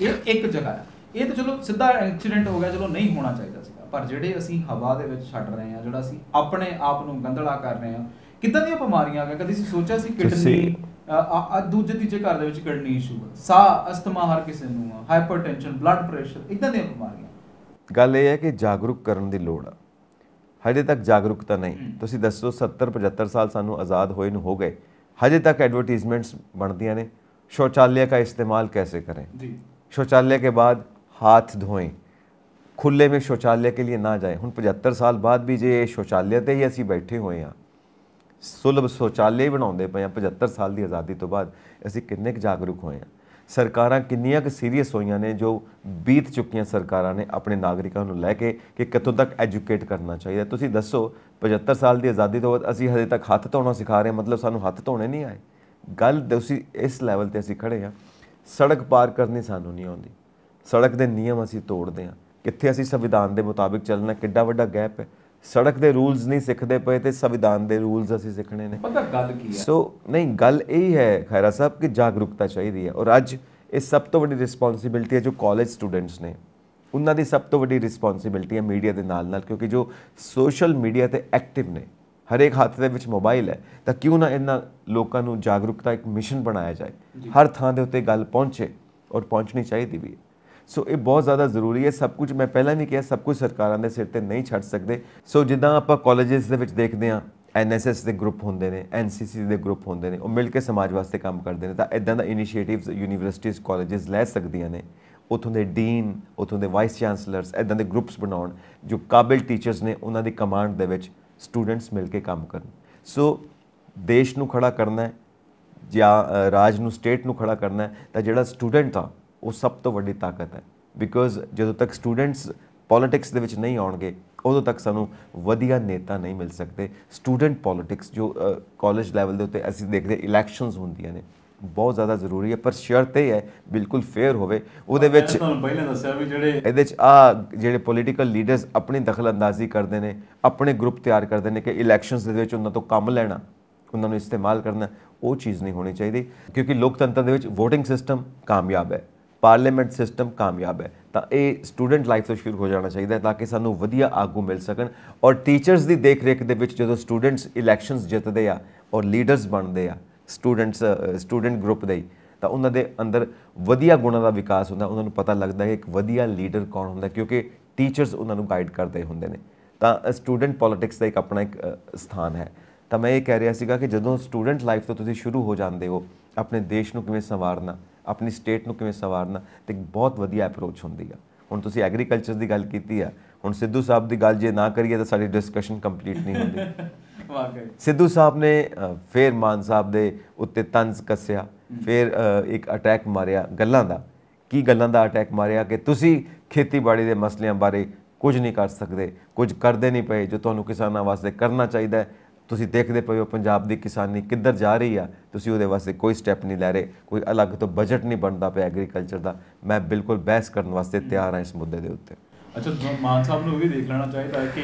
ਇਹ ਇੱਕ ਜਗ੍ਹਾ ਹੈ। ਇਹ ਤਾਂ ਚਲੋ ਸਿੱਧਾ ਐਕਸੀਡੈਂਟ ਹੋ ਗਿਆ, ਚਲੋ ਨਹੀਂ ਹੋਣਾ ਚਾਹੀਦਾ ਸੀਗਾ। ਪਰ ਜਿਹੜੇ ਅਸੀਂ ਹਵਾ ਦੇ ਵਿੱਚ ਛੱਡ ਰਹੇ ਹਾਂ, ਜਿਹੜਾ ਅਸੀਂ ਆਪਣੇ ਆਪ ਨੂੰ ਗੰਧਲਾ ਕਰ ਰਹੇ ਹਾਂ, ਕਿੱਦਾਂ ਦੀਆਂ ਬਿਮਾਰੀਆਂ ਆ ਗਈਆਂ। ਕਦੀ ਅਸੀਂ ਸੋਚਿਆ ਸੀ ਕਿਡਨੀ, ਦੂਜੇ ਤੀਜੇ ਘਰ ਦੇ ਵਿੱਚ ਕਿਡਨੀ ਇਸ਼ੂ, ਸਾਹ, ਅਸਥਮਾ ਹਰ ਕਿਸੇ ਨੂੰ, ਹਾਈਪਰਟੈਂਸ਼ਨ, ਬਲੱਡ ਪ੍ਰੈਸ਼ਰ, ਇੱਦਾਂ ਦੀਆਂ ਬਿਮਾਰੀਆਂ। ਗੱਲ ਇਹ ਹੈ ਕਿ ਜਾਗਰੂਕ ਕਰਨ ਦੀ ਲੋੜ ਆ। ਹਜੇ ਤੱਕ ਜਾਗਰੂਕਤਾ ਨਹੀਂ। ਤੁਸੀਂ ਦੱਸੋ 70-75 ਸਾਲ ਸਾਨੂੰ ਆਜ਼ਾਦ ਹੋਏ ਨੂੰ ਹੋ ਗਏ, ਹਜੇ ਤੱਕ ਐਡਵਰਟੀਜ਼मेंट्स ਬਣਦੀਆਂ ਨੇ शौचालय का इस्तेमाल कैसे करें जी, शौचालय के बाद हाथ धोएं, खुले में शौचालय के लिए ना जाएं। ਹੁਣ 75 ਸਾਲ ਬਾਅਦ ਵੀ ਜੇ शौचालय ਤੇ ਹੀ ਅਸੀਂ ਬੈਠੇ ਹੋਏ ਹਾਂ, ਸੁਲਭ शौचालय ਬਣਾਉਂਦੇ ਪਏ ਹਾਂ 75 ਸਾਲ ਦੀ ਆਜ਼ਾਦੀ ਤੋਂ ਬਾਅਦ, ਅਸੀਂ ਕਿੰਨੇ ਕੁ ਜਾਗਰੂਕ ਹੋਏ ਹਾਂ। ਸਰਕਾਰਾਂ ਕਿੰਨੀਆਂ ਕੁ ਸੀਰੀਅਸ ਹੋਈਆਂ ਨੇ, ਜੋ ਬੀਤ ਚੁੱਕੀਆਂ ਸਰਕਾਰਾਂ ਨੇ ਆਪਣੇ ਨਾਗਰਿਕਾਂ ਨੂੰ ਲੈ ਕੇ ਕਿ ਕਿੱਥੋਂ ਤੱਕ ਐਜੂਕੇਟ ਕਰਨਾ ਚਾਹੀਦਾ। ਤੁਸੀਂ ਦੱਸੋ 75 ਸਾਲ ਦੀ ਆਜ਼ਾਦੀ ਤੋਂ ਬਾਅਦ ਅਸੀਂ ਹਜੇ ਤੱਕ ਹੱਥ ਧੋਣਾ ਸਿਖਾ ਰਹੇ ਹਾਂ, ਮਤਲਬ ਸਾਨੂੰ ਹੱਥ ਧੋਣੇ ਨਹੀਂ ਆਏ। ਗੱਲ ਤੁਸੀਂ ਇਸ ਲੈਵਲ ਤੇ ਅਸੀਂ ਖੜੇ ਹਾਂ। ਸੜਕ ਪਾਰ ਕਰਨੀ ਸਾਨੂੰ ਨਹੀਂ ਆਉਂਦੀ, ਸੜਕ ਦੇ ਨਿਯਮ ਅਸੀਂ ਤੋੜਦੇ ਹਾਂ। ਕਿੱਥੇ ਅਸੀਂ ਸੰਵਿਧਾਨ ਦੇ ਮੁਤਾਬਿਕ ਚੱਲਣਾ, ਕਿੱਡਾ ਵੱਡਾ ਗੈਪ ਹੈ। ਸੜਕ ਦੇ ਰੂਲਸ ਨਹੀਂ ਸਿੱਖਦੇ ਪਏ ਤੇ ਸੰਵਿਧਾਨ ਦੇ ਰੂਲਸ ਅਸੀਂ ਸਿੱਖਣੇ ਨੇ। ਪਤਾ ਗੱਲ ਕੀ ਹੈ? ਸੋ ਨਹੀਂ, ਗੱਲ ਇਹ ਹੈ ਖੈਰਾ ਸਾਹਿਬ ਕਿ ਜਾਗਰੂਕਤਾ ਚਾਹੀਦੀ ਹੈ। ਔਰ ਅੱਜ ਇਹ ਸਭ ਤੋਂ ਵੱਡੀ ਰਿਸਪੌਂਸਿਬਿਲਟੀ ਹੈ ਜੋ ਕਾਲਜ ਸਟੂਡੈਂਟਸ ਨੇ ਉਹਨਾਂ ਦੀ ਸਭ ਤੋਂ ਵੱਡੀ ਰਿਸਪੌਂਸਿਬਿਲਟੀ ਹੈ ਮੀਡੀਆ ਦੇ ਨਾਲ ਕਿਉਂਕਿ ਜੋ ਸੋਸ਼ਲ ਮੀਡੀਆ ਤੇ ਐਕਟਿਵ ਨੇ ਹਰੇਕ ਹੱਥ ਦੇ ਵਿੱਚ ਮੋਬਾਈਲ ਹੈ ਤਾਂ ਕਿਉਂ ਨਾ ਇਹਨਾਂ ਲੋਕਾਂ ਨੂੰ ਜਾਗਰੂਕਤਾ ਇੱਕ ਮਿਸ਼ਨ ਬਣਾਇਆ ਜਾਏ ਹਰ ਥਾਂ ਦੇ ਉੱਤੇ ਗੱਲ ਪਹੁੰਚੇ ਔਰ ਪਹੁੰਚਣੀ ਚਾਹੀਦੀ ਵੀ ਹੈ। ਸੋ ਇਹ ਬਹੁਤ ਜ਼ਿਆਦਾ ਜ਼ਰੂਰੀ ਹੈ। ਸਭ ਕੁਝ ਮੈਂ ਪਹਿਲਾਂ ਵੀ ਕਿਹਾ ਸਭ ਕੁਝ ਸਰਕਾਰਾਂ ਦੇ ਸਿਰ ਤੇ ਨਹੀਂ ਛੱਡ ਸਕਦੇ। ਸੋ ਜਿੱਦਾਂ ਆਪਾਂ ਕਾਲਜਿਸ ਦੇ ਵਿੱਚ ਦੇਖਦੇ ਹਾਂ NSS ਦੇ ਗਰੁੱਪ ਹੁੰਦੇ ਨੇ NCC ਦੇ ਗਰੁੱਪ ਹੁੰਦੇ ਨੇ ਉਹ ਮਿਲ ਕੇ ਸਮਾਜ ਵਾਸਤੇ ਕੰਮ ਕਰਦੇ ਨੇ ਤਾਂ ਇੱਦਾਂ ਦਾ ਇਨੀਸ਼ੀਏਟਿਵਸ ਯੂਨੀਵਰਸਿਟੀਜ਼ ਕਾਲਜਿਸ ਲੈ ਸਕਦੀਆਂ ਨੇ। ਉੱਥੋਂ ਦੇ ਡੀਨ ਉੱਥੋਂ ਦੇ ਵਾਈਸ ਚਾਂਸਲਰਸ ਇੱਦਾਂ ਦੇ ਗਰੁੱਪਸ ਬਣਾਉਣ ਜੋ ਕਾਬਿਲ ਟੀਚਰਸ ਨੇ ਉਹਨਾਂ ਦੀ ਕਮਾਂਡ ਦੇ ਵਿੱਚ ਸਟੂਡੈਂਟਸ ਮਿਲ ਕੇ ਕੰਮ ਕਰਨ। ਸੋ ਦੇਸ਼ ਨੂੰ ਖੜਾ ਕਰਨਾ ਹੈ ਜਾਂ ਰਾਜ ਨੂੰ ਸਟੇਟ ਨੂੰ ਖੜਾ ਕਰਨਾ ਹੈ ਤਾਂ ਜਿਹੜਾ ਸਟੂਡੈਂਟ ਆ ਉਹ ਸਭ ਤੋਂ ਵੱਡੀ ਤਾਕਤ ਹੈ। ਬਿਕੋਜ਼ ਜਦੋਂ ਤੱਕ ਸਟੂਡੈਂਟਸ ਪੋਲੀਟਿਕਸ ਦੇ ਵਿੱਚ ਨਹੀਂ ਆਉਣਗੇ ਉਦੋਂ ਤੱਕ ਸਾਨੂੰ ਵਧੀਆ ਨੇਤਾ ਨਹੀਂ ਮਿਲ ਸਕਦੇ। ਸਟੂਡੈਂਟ ਪੋਲੀਟਿਕਸ ਜੋ ਕਾਲਜ ਲੈਵਲ ਦੇ ਉੱਤੇ ਅਸੀਂ ਦੇਖਦੇ ਇਲੈਕਸ਼ਨਸ ਹੁੰਦੀਆਂ ਨੇ ਬਹੁਤ ਜ਼ਿਆਦਾ ਜ਼ਰੂਰੀ ਹੈ ਪਰ ਸ਼ਰਤ ਇਹ ਹੈ ਬਿਲਕੁਲ ਫੇਅਰ ਹੋਵੇ। ਉਹਦੇ ਵਿੱਚ ਪਹਿਲਾਂ ਦੱਸਿਆ ਵੀ ਇਹਦੇ 'ਚ ਜਿਹੜੇ ਪੋਲੀਟੀਕਲ ਲੀਡਰਸ ਆਪਣੀ ਦਖਲਅੰਦਾਜ਼ੀ ਕਰਦੇ ਨੇ ਆਪਣੇ ਗਰੁੱਪ ਤਿਆਰ ਕਰਦੇ ਨੇ ਕਿ ਇਲੈਕਸ਼ਨਸ ਦੇ ਵਿੱਚ ਉਹਨਾਂ ਤੋਂ ਕੰਮ ਲੈਣਾ ਉਹਨਾਂ ਨੂੰ ਇਸਤੇਮਾਲ ਕਰਨਾ ਉਹ ਚੀਜ਼ ਨਹੀਂ ਹੋਣੀ ਚਾਹੀਦੀ ਕਿਉਂਕਿ ਲੋਕਤੰਤਰ ਦੇ ਵਿੱਚ ਵੋਟਿੰਗ ਸਿਸਟਮ ਕਾਮਯਾਬ ਹੈ ਪਾਰਲੀਮੈਂਟ ਸਿਸਟਮ ਕਾਮਯਾਬ ਹੈ ਤਾਂ ਇਹ ਸਟੂਡੈਂਟ ਲਾਈਫ ਤੋਂ ਸ਼ੁਰੂ ਹੋ ਜਾਣਾ ਚਾਹੀਦਾ ਤਾਂ ਕਿ ਸਾਨੂੰ ਵਧੀਆ ਆਗੂ ਮਿਲ ਸਕਣ। ਔਰ ਟੀਚਰਸ ਦੀ ਦੇਖ ਰੇਖ ਦੇ ਵਿੱਚ ਜਦੋਂ ਸਟੂਡੈਂਟਸ ਇਲੈਕਸ਼ਨਸ ਜਿੱਤਦੇ ਆ ਔਰ ਲੀਡਰਸ ਬਣਦੇ ਆ ਸਟੂਡੈਂਟ ਗਰੁੱਪ ਦੇ ਤਾਂ ਉਹਨਾਂ ਦੇ ਅੰਦਰ ਵਧੀਆ ਗੁਣਾਂ ਦਾ ਵਿਕਾਸ ਹੁੰਦਾ ਉਹਨਾਂ ਨੂੰ ਪਤਾ ਲੱਗਦਾ ਹੈ ਇੱਕ ਵਧੀਆ ਲੀਡਰ ਕੌਣ ਹੁੰਦਾ ਕਿਉਂਕਿ ਟੀਚਰਸ ਉਹਨਾਂ ਨੂੰ ਗਾਈਡ ਕਰਦੇ ਹੁੰਦੇ ਨੇ। ਤਾਂ ਸਟੂਡੈਂਟ ਪੋਲੀਟਿਕਸ ਦਾ ਇੱਕ ਆਪਣਾ ਇੱਕ ਸਥਾਨ ਹੈ। ਤਾਂ ਮੈਂ ਇਹ ਕਹਿ ਰਿਹਾ ਸੀਗਾ ਕਿ ਜਦੋਂ ਸਟੂਡੈਂਟ ਲਾਈਫ ਤੋਂ ਤੁਸੀਂ ਸ਼ੁਰੂ ਹੋ ਜਾਂਦੇ ਹੋ ਆਪਣੇ ਦੇਸ਼ ਨੂੰ ਕਿਵੇਂ ਸੰਵਾਰਨਾ ਆਪਣੀ ਸਟੇਟ ਨੂੰ ਕਿਵੇਂ ਸੰਵਾਰਨਾ ਤੇ ਇੱਕ ਬਹੁਤ ਵਧੀਆ ਅਪਰੋਚ ਹੁੰਦੀ ਆ। ਹੁਣ ਤੁਸੀਂ ਐਗਰੀਕਲਚਰ ਦੀ ਗੱਲ ਕੀਤੀ ਆ ਹੁਣ ਸਿੱਧੂ ਸਾਹਿਬ ਦੀ ਗੱਲ ਜੇ ਨਾ ਕਰੀਏ ਤਾਂ ਸਾਡੀ ਡਿਸਕਸ਼ਨ ਕੰਪਲੀਟ ਨਹੀਂ ਹੁੰਦੀ। ਸਿੱਧੂ ਸਾਹਿਬ ਨੇ ਫਿਰ ਮਾਨ ਸਾਹਿਬ ਦੇ ਉੱਤੇ ਤੰਜ਼ ਕੱਸਿਆ ਫਿਰ ਇੱਕ ਅਟੈਕ ਮਾਰਿਆ ਗੱਲਾਂ ਦਾ ਕੀ ਗੱਲਾਂ ਦਾ ਅਟੈਕ ਮਾਰਿਆ ਕਿ ਤੁਸੀਂ ਖੇਤੀਬਾੜੀ ਦੇ ਮਸਲਿਆਂ ਬਾਰੇ ਕੁਝ ਨਹੀਂ ਕਰ ਸਕਦੇ ਕੁਝ ਕਰਦੇ ਨਹੀਂ ਪਏ ਜੋ ਤੁਹਾਨੂੰ ਕਿਸਾਨਾਂ ਵਾਸਤੇ ਕਰਨਾ ਚਾਹੀਦਾ ਤੁਸੀਂ ਦੇਖਦੇ ਪਏ ਹੋ ਪੰਜਾਬ ਦੀ ਕਿਸਾਨੀ ਕਿੱਧਰ ਜਾ ਰਹੀ ਆ ਤੁਸੀਂ ਉਹਦੇ ਵਾਸਤੇ ਕੋਈ ਸਟੈਪ ਨਹੀਂ ਲੈ ਰਹੇ ਕੋਈ ਅਲੱਗ ਤੋਂ ਬਜਟ ਨਹੀਂ ਬਣਦਾ ਪਿਆ ਐਗਰੀਕਲਚਰ ਦਾ। ਮੈਂ ਬਿਲਕੁਲ ਬਹਿਸ ਕਰਨ ਵਾਸਤੇ ਤਿਆਰ ਹਾਂ ਇਸ ਮੁੱਦੇ ਦੇ ਉੱਤੇ। ਅੱਛਾ ਮਾਨ ਸਾਹਿਬ ਨੂੰ ਵੀ ਦੇਖ ਲੈਣਾ ਚਾਹੀਦਾ ਹੈ ਕਿ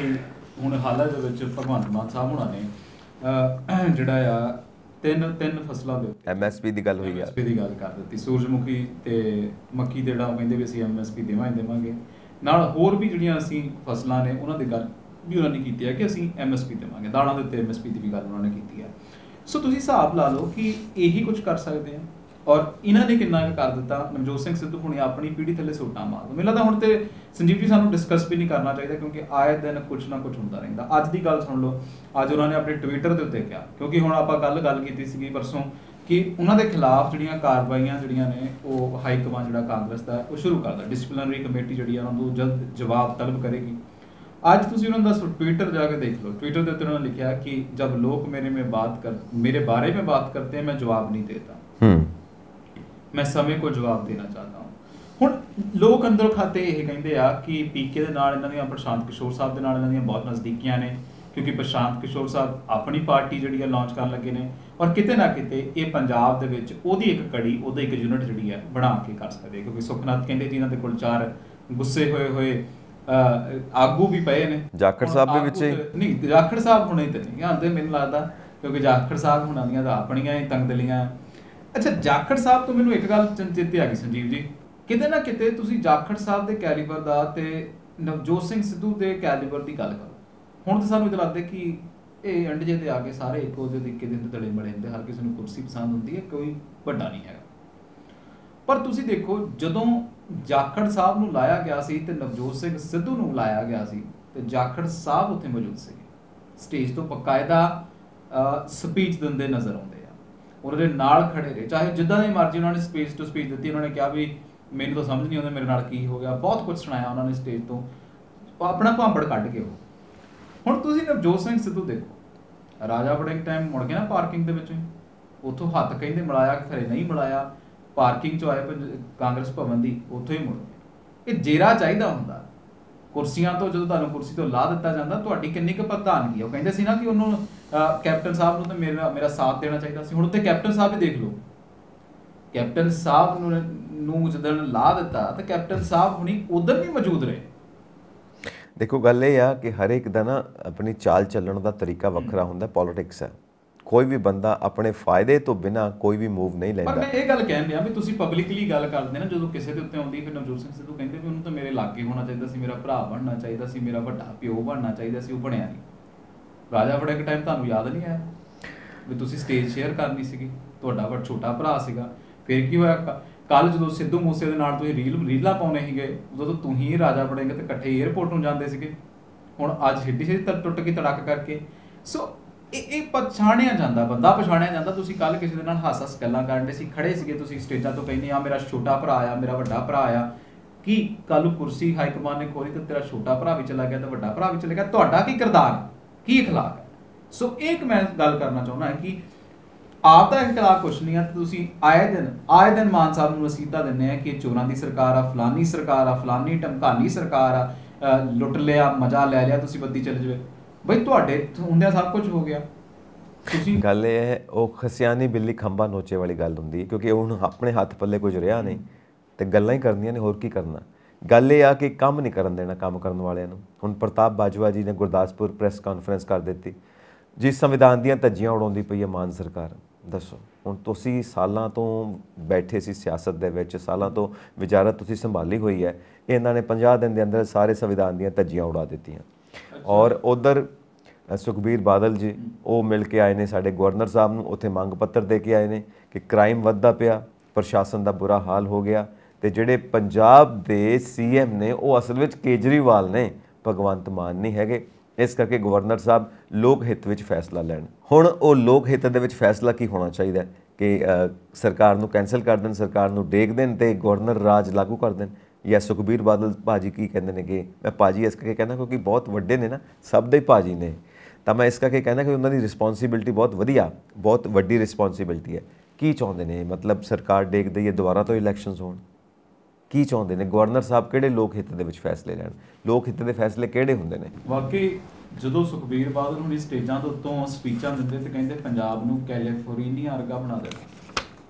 ਹੁਣ ਹਾਲਾਂ ਦੇ ਵਿੱਚ ਭਗਵੰਤ ਮਾਨ ਸਾਹਿਬ ਹੋਣਾ ਨੇ ਜਿਹੜਾ ਆ ਤਿੰਨ ਫਸਲਾਂ ਦੇ ਉੱਤੇ MSP ਦੀ ਗੱਲ ਹੋਈ ਆ MSP ਦੀ ਗੱਲ ਕਰ ਦਿੱਤੀ ਸੂਰਜਮੁਖੀ ਤੇ ਮੱਕੀ ਦੇ ਜਿਹੜਾ ਉਹ ਕਹਿੰਦੇ ਵੀ ਅਸੀਂ MSP ਦੇਵਾਂਗੇ ਨਾਲ ਹੋਰ ਵੀ ਜਿਹੜੀਆਂ ਅਸੀਂ ਫਸਲਾਂ ਨੇ ਉਹਨਾਂ ਦੀ ਗੱਲ ਵੀ ਉਹਨਾਂ ਨੇ ਕੀਤੀ ਹੈ ਕਿ ਅਸੀਂ MSP ਦੇਵਾਂਗੇ ਦਾਲਾਂ ਦੇ ਉੱਤੇ MSP ਦੀ ਵੀ ਗੱਲ ਉਹਨਾਂ ਨੇ ਕੀਤੀ ਹੈ। ਸੋ ਤੁਸੀਂ ਹਿਸਾਬ ਲਾ ਲਓ ਕਿ ਇਹੀ ਕੁਝ ਕਰ ਸਕਦੇ ਆ ਔਰ ਇਹਨਾਂ ਨੇ ਕਿੰਨਾ ਕਰ ਦਿੱਤਾ। ਨਵਜੋਤ ਸਿੰਘ ਸਿੱਧੂ ਹੁਣੀ ਆਪਣੀ ਪੀੜ੍ਹੀ ਥੱਲੇ ਸੋਟਾਂ ਮਾਰ ਮੈਨੂੰ ਲੱਗਦਾ ਹੁਣ ਤੇ ਸੰਜੀਵ ਜੀ ਸਾਨੂੰ ਡਿਸਕਸ ਵੀ ਨਹੀਂ ਕਰਨਾ ਚਾਹੀਦਾ ਕਿਉਂਕਿ ਆਏ ਦਿਨ ਕੁਝ ਨਾ ਕੁਝ ਹੁੰਦਾ ਰਹਿੰਦਾ। ਅੱਜ ਦੀ ਗੱਲ ਸੁਣ ਲਓ ਅੱਜ ਉਹਨਾਂ ਨੇ ਆਪਣੇ ਟਵਿੱਟਰ ਦੇ ਉੱਤੇ ਕਿਹਾ ਕਿਉਂਕਿ ਹੁਣ ਆਪਾਂ ਗੱਲ ਕੀਤੀ ਸੀਗੀ ਪਰਸੋਂ ਕਿ ਉਹਨਾਂ ਦੇ ਖਿਲਾਫ ਜਿਹੜੀਆਂ ਕਾਰਵਾਈਆਂ ਜਿਹੜੀਆਂ ਨੇ ਉਹ ਹਾਈ ਕਮਾਂਡ ਜਿਹੜਾ ਕਾਂਗਰਸ ਦਾ ਉਹ ਸ਼ੁਰੂ ਕਰਦਾ ਡਿਸਪਲਿਨਰੀ ਕਮੇਟੀ ਜਿਹੜੀ ਉਹਨਾਂ ਨੂੰ ਜਲਦ ਜਵਾਬ ਤਲਬ ਕਰੇਗੀ। ਅੱਜ ਤੁਸੀਂ ਉਹਨਾਂ ਦਾ ट्विटर जाकर देख लो ट्विटर ਦੇ ਉੱਤੇ ਉਹਨਾਂ ਨੇ ਲਿਖਿਆ ਕਿ जब लोग मेरे बारे में बात करते हैं मैं जवाब नहीं देता मैं समय को जवाब देना चाहता हूँ। ਹੁਣ ਲੋਕ ਅੰਦਰੋਂ ਖਾਤੇ ਇਹ ਕਹਿੰਦੇ ਆ ਕਿ ਪੀਕੇ ਦੇ ਨਾਲ ਇਹਨਾਂ ਦੀਆਂ ਪ੍ਰਸ਼ਾਂਤ ਕਿਸ਼ੋਰ ਸਾਹਿਬ ਦੇ ਨਾਲ ਇਹਨਾਂ ਦੀਆਂ ਬਹੁਤ ਨਜ਼ਦੀਕੀਆਂ ਨੇ ਕਿਉਂਕਿ ਪ੍ਰਸ਼ਾਂਤ ਕਿਸ਼ੋਰ ਸਾਹਿਬ ਆਪਣੀ ਪਾਰਟੀ ਜਿਹੜੀ ਆ ਲਾਂਚ ਕਰਨ ਲੱਗੇ ਨੇ ਔਰ ਕਿਤੇ ਨਾ ਕਿਤੇ ਇਹ ਪੰਜਾਬ ਦੇ ਵਿੱਚ ਉਹਦੀ ਇੱਕ ਕੜੀ ਉਹਦਾ ਇੱਕ ਯੂਨਿਟ ਜਿਹੜੀ ਹੈ ਬਣਾ ਕੇ ਕਰ ਸਕਦੇ ਕਿਉਂਕਿ ਸੁਖਨਾਥ ਕਹਿੰਦੇ ਜੀ ਇਹਨਾਂ ਦੇ ਕੋਲ 4 ਗੁੱਸੇ ਹੋਏ ਆਗੂ ਵੀ ਪਏ ਨੇ ਜਾਖੜ ਸਾਹਿਬ ਦੇ ਵਿੱਚ ਨਹੀਂ ਜਾਖੜ ਸਾਹਿਬ ਹੁਣੇ ਤੇ ਨਹੀਂ ਆਉਂਦੇ ਮੈਨੂੰ ਲੱਗਦਾ ਕਿਉਂਕਿ ਜਾਖੜ ਸਾਹਿਬ ਹੁਣਾਂ ਦੀਆਂ ਤਾਂ ਆਪਣੀਆਂ ਹੀ ਤੰਗਦਲੀਆਂ। ਅੱਛਾ ਜਾਖੜ ਸਾਹਿਬ ਤੋਂ ਮੈਨੂੰ ਇੱਕ ਗੱਲ ਚੇਤੇ ਆ ਗਈ ਸੰਜੀਵ ਜੀ ਕਿਤੇ ਨਾ ਕਿਤੇ ਤੁਸੀਂ ਜਾਖੜ ਸਾਹਿਬ ਦੇ ਕੈਲੀਬਰ ਦਾ ਤੇ ਨਵਜੋਤ ਸਿੰਘ ਸਿੱਧੂ ਦੇ ਕੈਲੀਬਰ ਦੀ ਗੱਲ ਕਰੋ ਹੁਣ ਤਾਂ ਸਾਨੂੰ ਇਹ ਲੱਗਦਾ ਕਿ ਇਹ ਐਂਡ ਜੇ ਤੇ ਆ ਕੇ ਸਾਰੇ ਇੱਕੋ ਜਿਹੇ ਤਰੀਕੇ ਦੇ ਤਲੇ ਮਲੇ ਹੁੰਦੇ ਹਰ ਕਿਸੇ ਨੂੰ ਕੁਰਸੀ ਪਸੰਦ ਹੁੰਦੀ ਹੈ ਕੋਈ ਵੱਡਾ ਨਹੀਂ ਹੈਗਾ। ਪਰ ਤੁਸੀਂ ਦੇਖੋ ਜਦੋਂ ਜਾਖੜ ਸਾਹਿਬ ਨੂੰ ਲਾਇਆ ਗਿਆ ਸੀ ਤੇ ਨਵਜੋਤ ਸਿੰਘ ਸਿੱਧੂ ਨੂੰ ਲਾਇਆ ਗਿਆ ਸੀ ਤੇ ਜਾਖੜ ਸਾਹਿਬ ਉੱਥੇ ਮੌਜੂਦ ਸੀਗੇ ਸਟੇਜ ਤੋਂ ਬਕਾਇਦਾ ਸਪੀਚ ਦਿੰਦੇ ਨਜ਼ਰ ਆਉਂਦੇ ਆ ਉਹਨਾਂ ਦੇ ਨਾਲ ਖੜੇ ਰਹੇ ਚਾਹੇ ਜਿੱਦਾਂ ਦੀ ਮਰਜ਼ੀ ਉਹਨਾਂ ਨੇ ਸਪੀਚ ਦਿੱਤੀ ਉਹਨਾਂ ਨੇ ਕਿਹਾ ਵੀ ਮੈਨੂੰ ਤਾਂ ਸਮਝ ਨਹੀਂ ਆਉਂਦਾ ਮੇਰੇ ਨਾਲ ਕੀ ਹੋ ਗਿਆ ਬਹੁਤ ਕੁਝ ਸੁਣਾਇਆ ਉਹਨਾਂ ਨੇ ਸਟੇਜ ਤੋਂ ਆਪਣਾ ਭਾਂਬੜ ਕੱਢ ਕੇ ਹੁਣ ਤੁਸੀਂ ਨਵਜੋਤ ਸਿੰਘ ਸਿੱਧੂ ਦੇਖੋ ਰਾਜਾ ਵੜਿੰਗ ਟਾਈਮ ਮੁੜ ਗਿਆ ਨਾ ਪਾਰਕਿੰਗ ਦੇ ਵਿੱਚ ਉੱਥੋਂ ਹੱਥ ਕਹਿੰਦੇ ਮਿਲਾਇਆ ਕਿ ਖਰੇ ਨਹੀਂ ਮਿਲਾਇਆ ਪਾਰਕਿੰਗ 'ਚ ਆਏ ਕਾਂਗਰਸ ਭਵਨ ਦੀ ਉੱਥੋਂ ਹੀ ਮੁੜ ਗਏ। ਇਹ ਜੇਰਾ ਚਾਹੀਦਾ ਹੁੰਦਾ ਕੁਰਸੀਆਂ ਤੋਂ ਜਦੋਂ ਤੁਹਾਨੂੰ ਕੁਰਸੀ ਤੋਂ ਲਾ ਦਿੱਤਾ ਜਾਂਦਾ ਤੁਹਾਡੀ ਕਿੰਨੀ ਕੁ ਪ੍ਰਧਾਨਗੀ ਉਹ ਕਹਿੰਦੇ ਸੀ ਨਾ ਕਿ ਉਹਨੂੰ ਕੈਪਟਨ ਸਾਹਿਬ ਨੂੰ ਤਾਂ ਮੇਰਾ ਸਾਥ ਦੇਣਾ ਚਾਹੀਦਾ ਸੀ। ਹੁਣ ਤੇ ਕੈਪਟਨ ਸਾਹਿਬ ਹੀ ਦੇਖ ਲਓ ਕੈਪਟਨ ਸਾਹਿਬ ਨੂੰ ਜਦੋਂ ਲਾ ਦਿੱਤਾ ਤਾਂ ਕੈਪਟਨ ਸਾਹਿਬ ਹੁਣੀ ਉਧਰ ਵੀ ਮੌਜੂਦ ਰਹੇ। ਦੇਖੋ ਗੱਲ ਇਹ ਆ ਕਿ ਹਰ ਇੱਕ ਦਾ ਨਾ ਆਪਣੀ ਚਾਲ ਚੱਲਣ ਦਾ ਤਰੀਕਾ ਵੱਖਰਾ ਹੁੰਦਾ ਪੋਲੀਟਿਕਸ ਹੈ ਕੋਈ ਵੀ ਬੰਦਾ ਆਪਣੇ ਫਾਇਦੇ ਤੋਂ ਬਿਨਾ ਕੋਈ ਵੀ ਮੂਵ ਨਹੀਂ ਲੈਂਦਾ। ਪਰ ਮੈਂ ਇਹ ਗੱਲ ਕਹਿਣ ਡਿਆ ਵੀ ਤੁਸੀਂ ਪਬਲਿਕਲੀ ਗੱਲ ਕਰਦੇ ਨਾ, ਜਦੋਂ ਕਿਸੇ ਦੇ ਉੱਤੇ ਆਉਂਦੀ ਫਿਰ ਨਵਜੋਤ ਸਿੰਘ ਸਿੱਧੂ ਕਹਿੰਦੇ ਵੀ ਉਹਨੂੰ ਤਾਂ ਮੇਰੇ ਲਾਗੇ ਹੋਣਾ ਚਾਹੀਦਾ ਸੀ, ਮੇਰਾ ਭਰਾ ਬਣਨਾ ਚਾਹੀਦਾ ਸੀ, ਮੇਰਾ ਵੱਡਾ ਪਿਓ ਬਣਨਾ ਚਾਹੀਦਾ ਸੀ, ਉਹ ਬਣਿਆ ਨਹੀਂ। ਰਾਜਾ ਵੜਿੰਗ ਟਾਈਮ ਤੁਹਾਨੂੰ ਯਾਦ ਨਹੀਂ ਆਇਆ ਵੀ ਤੁਸੀਂ ਸਟੇਜ ਸ਼ੇਅਰ ਕਰਨੀ ਸੀਗੀ, ਤੁਹਾਡਾ ਵੱਡਾ ਛੋਟਾ ਭਰਾ ਸੀਗਾ। ਫਿਰ ਕੀ ਹੋਇਆ, ਕੱਲ ਜਦੋਂ ਸਿੱਧੂ ਮੂਸੇ ਦੇ ਨਾਲ ਤੁਸੀਂ ਰੀਲਾਂ ਪਾਉਣੇ ਸੀਗੇ, ਉਦੋਂ ਤਾਂ ਤੁਸੀਂ ਰਾਜਾ ਵੜਿੰਗ ਤੇ ਇਕੱਠੇ ਏਅਰਪੋਰਟ ਨੂੰ ਜਾਂਦੇ ਸੀਗੇ। ਹੁਣ ਅੱਜ ਛੇਤੀ ਛੇਤੀ ਟੁੱਟ ਗਈ ਤੜਕ ਕਰਕੇ। ਸੋ ਇਹ ਪਛਾਣਿਆ ਜਾਂਦਾ, ਬੰਦਾ ਪਛਾਣਿਆ ਜਾਂਦਾ। ਤੁਸੀਂ ਕੱਲ ਕਿਸੇ ਦੇ ਨਾਲ ਹੱਸ ਗੱਲਾਂ ਕਰਨ ਦੇ ਸੀ, ਖੜੇ ਸੀਗੇ ਤੁਸੀਂ ਸਟੇਜਾਂ ਤੋਂ, ਕਹਿੰਦੇ ਆ ਮੇਰਾ ਛੋਟਾ ਭਰਾ ਆ, ਮੇਰਾ ਵੱਡਾ ਭਰਾ ਆ। ਕੀ ਕੱਲ ਨੂੰ ਕੁਰਸੀ ਹਾਈਕਮਾਨ ਨੇ ਖੋਲੀ ਤਾਂ ਤੇਰਾ ਛੋਟਾ ਭਰਾ ਵੀ ਚਲਾ ਗਿਆ ਤਾਂ ਵੱਡਾ ਭਰਾ ਵੀ ਚਲਾ ਗਿਆ, ਤੁਹਾਡਾ ਕੀ ਕਿਰਦਾਰ, ਕੀ ਅਖਲਾਕ ਹੈ? ਸੋ ਇੱਕ ਮੈਂ ਗੱਲ ਕਰਨਾ ਚਾਹੁੰਦਾ ਹਾਂ ਕਿ ਆਪ ਦਾ ਅਖਲਾਕ ਕੁਛ ਨਹੀਂ ਆ, ਤੁਸੀਂ ਆਏ ਦਿਨ ਮਾਨ ਸਾਹਿਬ ਨੂੰ ਵਸੀਤਾ ਦਿੰਦੇ ਆ ਕਿ ਚੋਰਾਂ ਦੀ ਸਰਕਾਰ ਆ, ਫਲਾਨੀ ਸਰਕਾਰ ਆ, ਫਲਾਨੀ ਢਮਕਾਨੀ ਸਰਕਾਰ ਆ, ਲੁੱਟ ਲਿਆ, ਮਜ਼ਾ ਲੈ ਲਿਆ, ਤੁਸੀਂ ਬੱਦੀ ਚਲੇ ਜਾਵੇ। ਬਈ ਤੁਹਾਡੇ ਹੁੰਦਿਆਂ ਸਭ ਕੁਝ ਹੋ ਗਿਆ। ਤੁਸੀਂ ਗੱਲ ਇਹ ਹੈ, ਉਹ ਖਸਿਆਨੀ ਬਿੱਲੀ ਖੰਭਾ ਨੋਚੇ ਵਾਲੀ ਗੱਲ ਹੁੰਦੀ ਹੈ, ਕਿਉਂਕਿ ਹੁਣ ਆਪਣੇ ਹੱਥ ਪੱਲੇ ਕੁਝ ਰਿਹਾ ਨਹੀਂ ਤੇ ਗੱਲਾਂ ਹੀ ਕਰਨੀਆਂ ਨੇ, ਹੋਰ ਕੀ ਕਰਨਾ। ਗੱਲ ਇਹ ਆ ਕਿ ਕੰਮ ਨਹੀਂ ਕਰਨ ਦੇਣਾ ਕੰਮ ਕਰਨ ਵਾਲਿਆਂ ਨੂੰ। ਹੁਣ ਪ੍ਰਤਾਪ ਬਾਜਵਾ ਜੀ ਨੇ ਗੁਰਦਾਸਪੁਰ ਪ੍ਰੈਸ ਕਾਨਫਰੰਸ ਕਰ ਦਿੱਤੀ, ਜਿਸ ਸੰਵਿਧਾਨ ਦੀਆਂ ਧੱਜੀਆਂ ਉਡਾਉਂਦੀ ਪਈ ਹੈ ਮਾਨ ਸਰਕਾਰ। ਦੱਸੋ, ਹੁਣ ਤੁਸੀਂ ਸਾਲਾਂ ਤੋਂ ਬੈਠੇ ਸੀ ਸਿਆਸਤ ਦੇ ਵਿੱਚ, ਸਾਲਾਂ ਤੋਂ ਵਜ਼ਾਰਤ ਤੁਸੀਂ ਸੰਭਾਲੀ ਹੋਈ ਹੈ, ਇਹਨਾਂ ਨੇ 50 ਦਿਨ ਦੇ ਅੰਦਰ ਸਾਰੇ ਸੰਵਿਧਾਨ ਦੀਆਂ ਧੱਜੀਆਂ ਉਡਾ ਦਿੱਤੀਆਂ। ਔਰ ਉਧਰ ਸੁਖਬੀਰ ਬਾਦਲ ਜੀ ਉਹ ਮਿਲ ਕੇ ਆਏ ਨੇ ਸਾਡੇ ਗਵਰਨਰ ਸਾਹਿਬ ਨੂੰ, ਉੱਥੇ ਮੰਗ ਪੱਤਰ ਦੇ ਕੇ ਆਏ ਨੇ ਕਿ ਕ੍ਰਾਈਮ ਵੱਧਦਾ ਪਿਆ, ਪ੍ਰਸ਼ਾਸਨ ਦਾ ਬੁਰਾ ਹਾਲ ਹੋ ਗਿਆ। ਤੇ ਜਿਹੜੇ ਪੰਜਾਬ ਦੇ ਸੀਐਮ ਨੇ ਉਹ ਅਸਲ ਵਿੱਚ ਕੇਜਰੀਵਾਲ ਨੇ, ਭਗਵੰਤ ਮਾਨ ਨਹੀਂ ਹੈਗੇ। ਇਸ ਕਰਕੇ ਗਵਰਨਰ ਸਾਹਿਬ ਲੋਕ ਹਿੱਤ ਵਿੱਚ ਫੈਸਲਾ ਲੈਣ। ਹੁਣ ਉਹ ਲੋਕ ਹਿੱਤ ਦੇ ਵਿੱਚ ਫੈਸਲਾ ਕੀ ਹੋਣਾ ਚਾਹੀਦਾ ਕਿ ਸਰਕਾਰ ਨੂੰ ਕੈਂਸਲ ਕਰ ਦੇਣ, ਸਰਕਾਰ ਨੂੰ ਡੇਗ ਦੇਣ ਤੇ ਗਵਰਨਰ ਰਾਜ ਲਾਗੂ ਕਰ ਦੇਣ, ਜਾਂ ਸੁਖਬੀਰ ਬਾਦਲ ਭਾਜੀ ਕੀ ਕਹਿੰਦੇ ਨੇ ਕਿ ਮੈਂ ਭਾਜੀ ਇਸ ਕਰਕੇ ਕਹਿੰਦਾ ਕਿਉਂਕਿ ਬਹੁਤ ਵੱਡੇ ਨੇ ਨਾ, ਸਭ ਦੇ ਭਾਜੀ ਨੇ, ਤਾਂ ਮੈਂ ਇਸ ਕਰਕੇ ਕਹਿੰਦਾ ਕਿ ਉਹਨਾਂ ਦੀ ਰਿਸਪੌਂਸਿਬਿਲਟੀ ਬਹੁਤ ਵਧੀਆ, ਬਹੁਤ ਵੱਡੀ ਰਿਸਪੌਂਸਿਬਿਲਟੀ ਹੈ। ਕੀ ਚਾਹੁੰਦੇ ਨੇ, ਮਤਲਬ ਸਰਕਾਰ ਡੇਗ ਦਈਏ, ਦੁਬਾਰਾ ਤੋਂ ਇਲੈਕਸ਼ਨਸ ਹੋਣ? ਕੀ ਚਾਹੁੰਦੇ ਨੇ ਗਵਰਨਰ ਸਾਹਿਬ? ਕਿਹੜੇ ਲੋਕ ਹਿੱਤ ਦੇ ਵਿੱਚ ਫੈਸਲੇ ਲੈਣ? ਲੋਕ ਹਿੱਤ ਦੇ ਫੈਸਲੇ ਕਿਹੜੇ ਹੁੰਦੇ ਨੇ? ਵਾਕਈ ਜਦੋਂ ਸੁਖਬੀਰ ਬਾਦਲ ਹੁਣੀ ਸਟੇਜਾਂ ਦੇ ਉੱਤੋਂ ਸਪੀਚਾਂ ਦਿੰਦੇ ਤੇ ਕਹਿੰਦੇ ਪੰਜਾਬ ਨੂੰ ਕੈਲੀਫੋਰਨੀਆ ਵਰਗਾ ਬਣਾ ਦੇਣਾ,